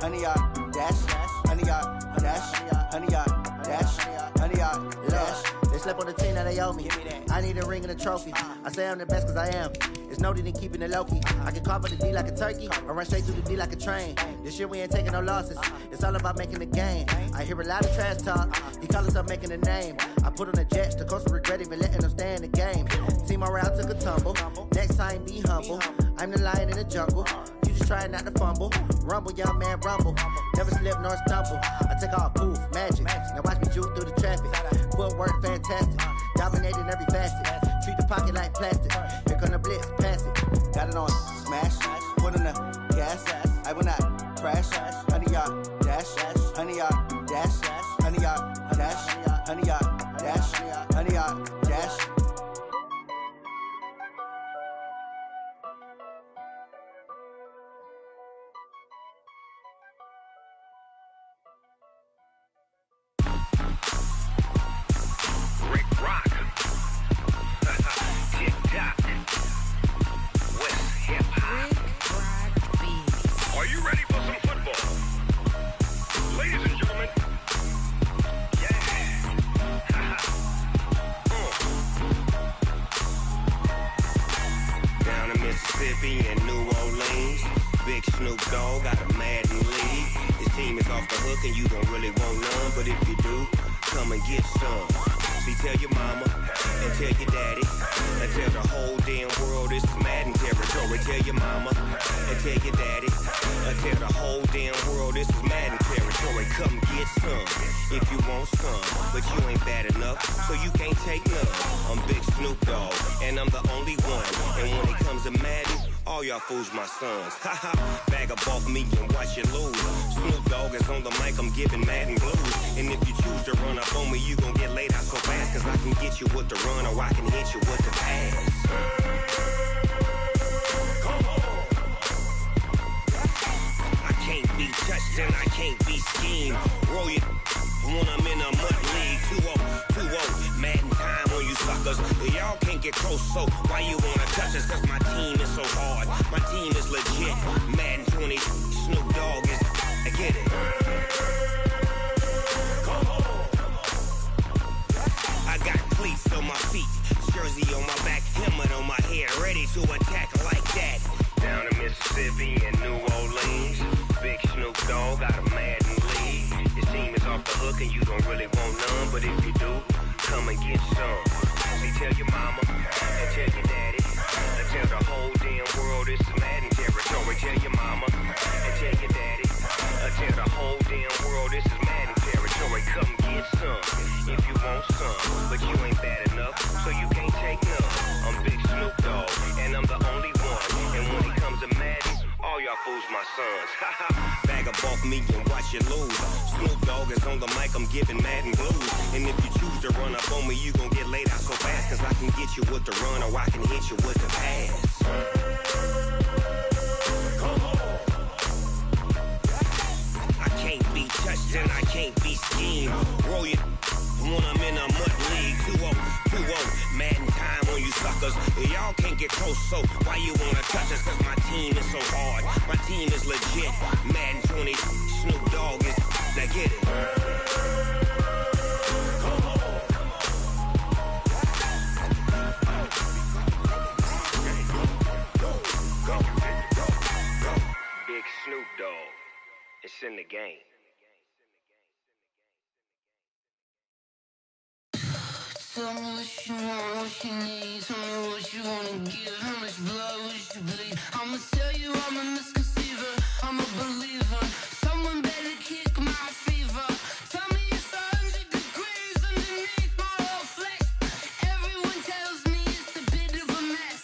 honey yard, dash, honey yard, dash, honey yard, dash, honey yard, dash. They slept on the team that they owe me. I need a ring and a trophy. I say I'm the best cause I am. It's no need in keeping it low-key. I can carve up the D like a turkey or run straight through the D like a train. This year we ain't taking no losses. It's all about making the game. I hear a lot of trash talk. He call himself making a name. I put on the Jets. The coach will regret even letting them stay in the game. Team around took a tumble. Next time be humble. I'm the lion in the jungle. you just trying not to fumble. Rumble, young man, rumble. Never slip nor stumble. I take off, poof, magic. Now watch me juke through the traffic. Footwork, fantastic. Dominating every facet. Treat the pocket like plastic. Here come the blitz, pass it. Got it on, smash. Foot on the gas. I will not crash. 100 yard dash. 100 yard dash. 100 yard dash. 100 yard dash. 100 yard dash. In New Orleans, Big Snoop Dogg got a Madden league. His team is off the hook and you don't really want none, but if you do, come and get some. See, tell your mama and tell your daddy and tell the whole damn world this is Madden territory. Tell your mama and tell your daddy and tell the whole damn world this is Madden territory. Come get some if you want some, but you ain't bad enough, so you can't take none. I'm Big Snoop Dogg and I'm the only one, and when it comes to Madden, all y'all fools my sons. Haha, bag up off me and watch you lose. Snoop Dogg is on the mic, I'm giving Madden blues. And if you choose to run up on me, you gon' get laid out so fast, cause I can get you with the run or I can hit you with the pass. Come on. I can't be touched and I can't be schemed. Roll it when I'm in a mud league. 2-0, Madden time on you suckers. Y'all can't get close, so why you wanna touch us? Cause my team is so hard, my team is legit. Madden 20, Snoop Dogg is, I get it. Come on. I got cleats on my feet, jersey on my back, helmet on my head, ready to attack like that. Down in Mississippi and New Orleans, Big Snoop Dogg got a Madden league. His team is off the hook and you don't really want none, but if you do, come and get some. See, tell your mama and tell your daddy and tell the whole damn world this is Madden territory. Tell your mama and tell your daddy and tell the whole damn world this is Madden territory. Come get some if you want some, but you ain't bad enough, so you can't take none. I'm Big Snoop Dogg and I'm the only one, and when it comes to Madden, all y'all fools my sons. Haha, bag up off me and watch you lose. Snoop Dogg is on the mic, I'm giving Madden blues. And if you choose to run up on me, you gon' get laid out so fast, cause I can get you with the run or I can hit you with the pass. Come on. I can't be touched and I can't be schemed. Roll it when I'm in a mud league. 2-0, Madden time on you suckers. Y'all can't get close, so why you wanna touch us? Cause my team is so hard, my team is legit. Madden 20, Snoop Dogg is, now get it. Come on. Go. Big Snoop Dogg, it's in the game. Tell me what you want, what you need. Tell me what you wanna give. How much blood would you bleed? I'ma tell you I'm a misconceiver, I'm a believer. Someone better kick my fever. Tell me it's 100 degrees underneath my whole flesh. Everyone tells me it's a bit of a mess.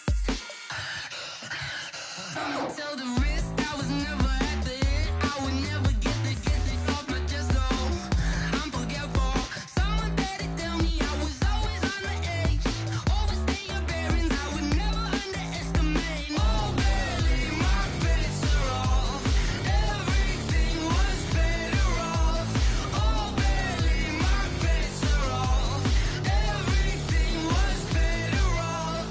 I'ma tell the risk I was never at the end. I would never get it off my chest, though. I'm forgetful. Someone better tell me I was always on the edge. Overstay your bearings, I would never underestimate. Oh, barely, my bets are off. Everything was better off. Oh, barely, my bets are off. Everything was better off.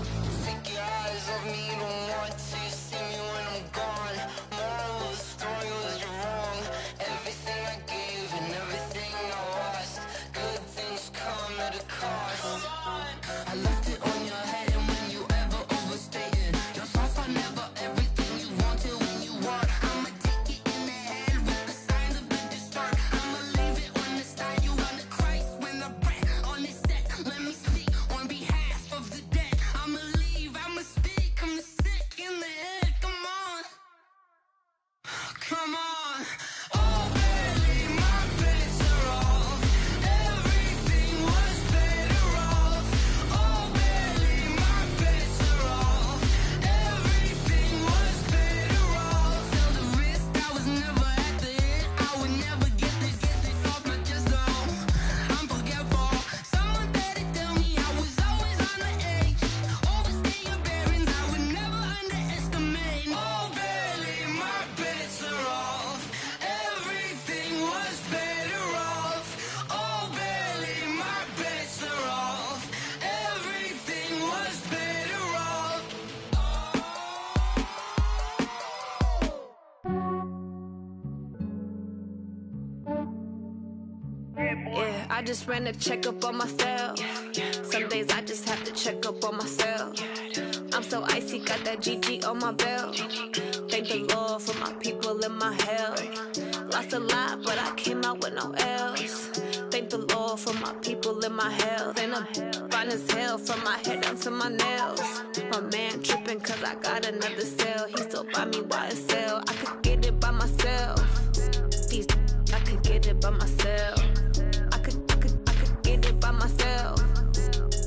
Take your eyes off me, don't want to see me when I'm gone. Moral of the story was you're wrong. Everything I gave and everything I lost. Good things come at a cost. I left it on your head, and when you ever overstay it, your thoughts are never everything you wanted when you want. I'ma take it in the head with the signs of the distort. I'ma leave it on the side. You wanna Christ when the breath on this set. Let me speak on behalf of the dead. I'ma leave, I'ma speak, I'm sick in the head. Come on. just ran a checkup on myself. Some days I just have to check up on myself. I'm so icy, got that GG on my belt. Thank the Lord for my people in my health. Lost a lot, but I came out with no L's. Thank the Lord for my people in my health. And I'm fine as hell from my head down to my nails. My man tripping cause I got another cell. He still buy me YSL. I could get it by myself. These I could get it by myself. I could get it by myself.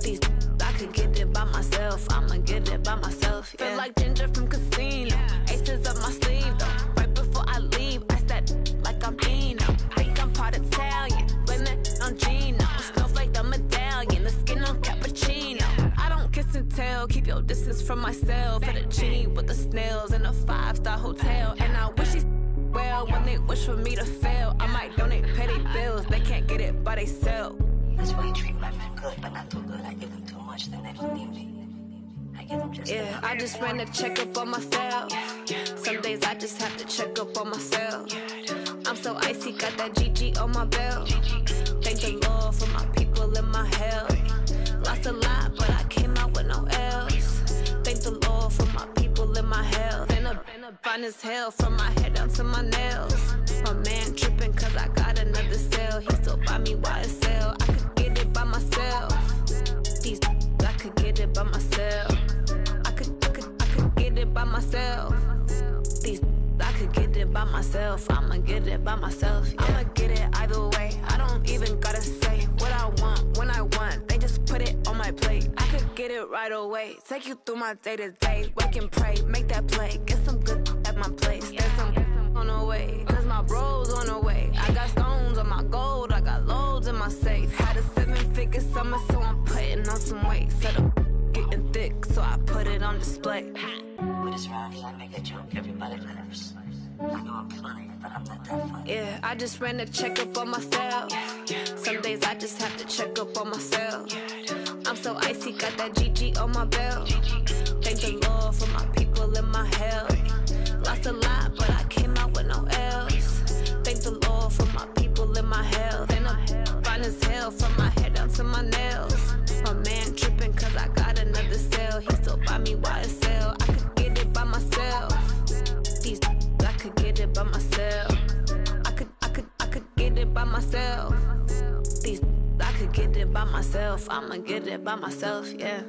These I could get it by myself. I'ma get it by myself. Yeah. Feel like Ginger from Casino. Aces up my sleeve though. Right before I leave, I said like I'm Dino. Think I'm part Italian. Blame that on Gino. Snowflake the medallion. The skin on cappuccino. I don't kiss and tell. Keep your distance from myself. At a genie with the snails in a 5-star hotel. And I wish he's well when they wish for me to fail. I might donate petty bills. They can't get it by themselves. That's why you treat my men good, but not too good. I give them too much, then they don't need me. I give them just yeah, I just ran a checkup on myself. Some days I just have to check up on myself. I'm so icy, got that GG on my belt. Thank the Lord for my people in my health. Lost a lot, but I came out with no L's. Thank the Lord for my people in my health. And I'm fine as hell from my head down to my nails. My man tripping cause I got another cell. He still buy me YSL. I could get it by myself. These I could get it by myself. I could get it by myself. These I could get it by myself. I'ma get it by myself. Yeah. I'ma get it either way. I don't even gotta say what I want when I want. They just put it on my plate. I could get it right away. Take you through my day to day. Wake and pray, make that play. Get some good at my place. There's some on the way. Cause my bro's on the way. I got stones on my gold. I got loads in my safe. Had a 7-figure summer, so I'm putting on some weight. Set up getting thick, so I put it on display. With this round, I make a joke. Everybody laughs. I know I'm funny, but I'm not that funny. Yeah, I just ran a checkup on myself. Some days I just have to check up on myself. I'm so icy, got that GG on my belt. Thank the Lord for my people in my health. Lost a lot, but I came out with no L's. Thank the Lord for my people in my health. And I'm fine as hell from my head down to my nails. My man tripping cause I got another cell. He still buy me YSL. I could get it by myself. These I could get it by myself. I could get it by myself. These I could get it by myself. I'ma get it by myself, yeah.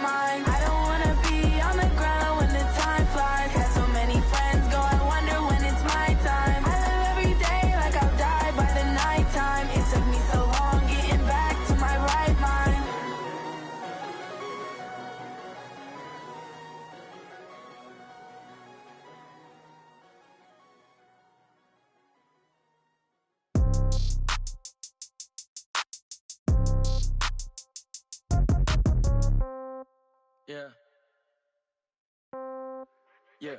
mind. I don't wanna be on the ground when the time flies. Got so many friends go, I wonder when it's my time. I live every day like I'll die by the nighttime. It took me so long getting back to my right mind. Yeah. Yeah.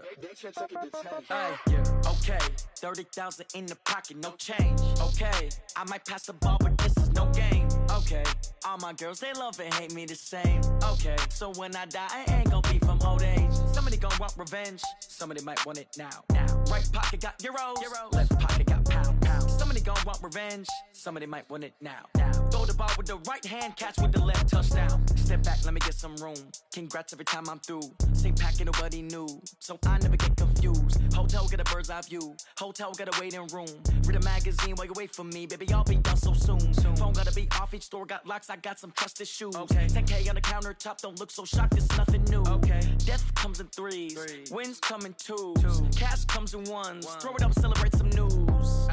Yeah. Okay. 30,000 in the pocket, no change. Okay. I might pass the ball, but this is no game. Okay. All my girls, they love and hate me the same. Okay. So when I die, I ain't gon' be from old age. Somebody gon' want revenge. Somebody might want it now. Right pocket got euros. Left pocket got pound. Somebody gon' want revenge. Somebody might want it now. Throw the ball with the right hand, catch with the left, touchdown. Step back, let me get some room. Congrats every time I'm through. Same packet, nobody knew, so I never get confused. Hotel get a bird's eye view. Hotel got a waiting room. Read a magazine while you wait for me, baby. I'll be done so soon. Phone gotta be off, each store got locks. I got some trusted shoes. 10K on the countertop, don't look so shocked. It's nothing new. Death comes in threes. Wins come in twos. Cash comes in ones. Throw it up, celebrate some news.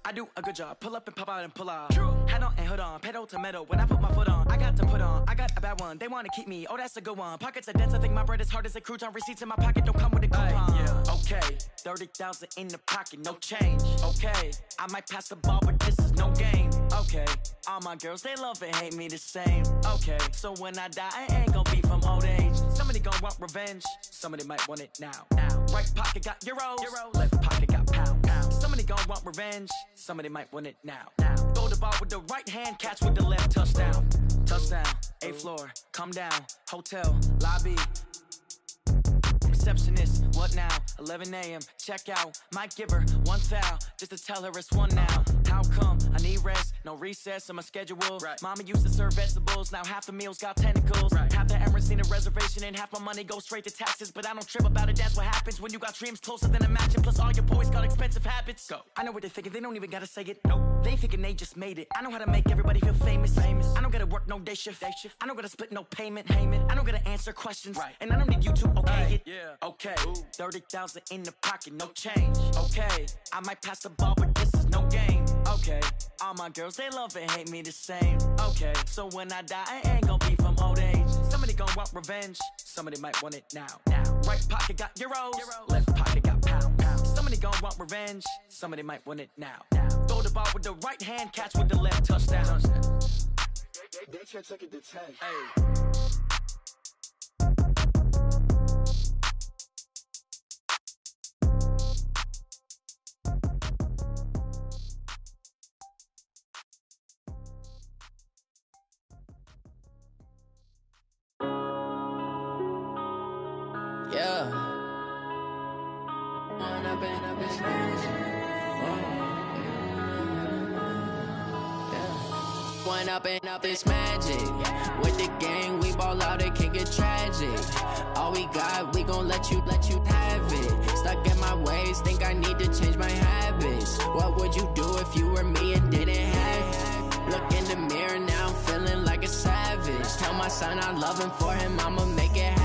I do a good job. Pull up and pop out and pull off. Head on and hood on. Pedal to metal. When I put my foot on, I got to put on. I got a bad one. They want to keep me. Oh, that's a good one. Pockets are dense. I think my bread is hard as a crouton. Receipts in my pocket don't come with a coupon. Okay. 30,000 in the pocket. No change. Okay. I might pass the ball, but this is no game. Okay. All my girls, they love and hate me the same. Okay. So when I die, I ain't gon' be from old age. Somebody gon' want revenge. Somebody might want it now. Right pocket got euros. Left pocket got pound. Somebody gon' want revenge. Somebody might want it now. Throw the ball with the right hand, catch with the left, touchdown. Touchdown, 8th floor, come down, hotel, lobby. Receptionist, what now? 11 a.m., check out. Might give her one foul, just to tell her it's one now. How come? I need rest, no recess in my schedule. Mama used to serve vegetables, now half the meals got tentacles. Half the Emirates need a reservation and half my money goes straight to taxes. But I don't trip about it, that's what happens when you got dreams closer than a mansion. Plus all your boys got expensive habits. Go. I know what they're thinking, they don't even gotta say it. Nope. They thinking they just made it. I know how to make everybody feel famous. I don't gotta work no day shift. I don't gotta split no payment. I don't gotta answer questions. And I don't need you to okay it. Okay. 30,000 in the pocket, no change. Okay. I might pass the ball, but this is no game. Okay. All my girls, they love and hate me the same. Okay. So when I die, I ain't gon' be from old age. Somebody gon' want revenge. Somebody might want it now. Right pocket got euros. Left pocket got pound. Somebody gon' want revenge. Somebody might want it now. Throw the ball with the right hand, catch with the left, touchdown. They took it to 10. Up and up, it's magic. With the gang, we ball out, it can get tragic. All we got, we gon' let you have it. Stuck in my ways, think I need to change my habits. What would you do if you were me and didn't have it? Look in the mirror, now I'm feeling like a savage. Tell my son I love him, for him I'ma make it happen.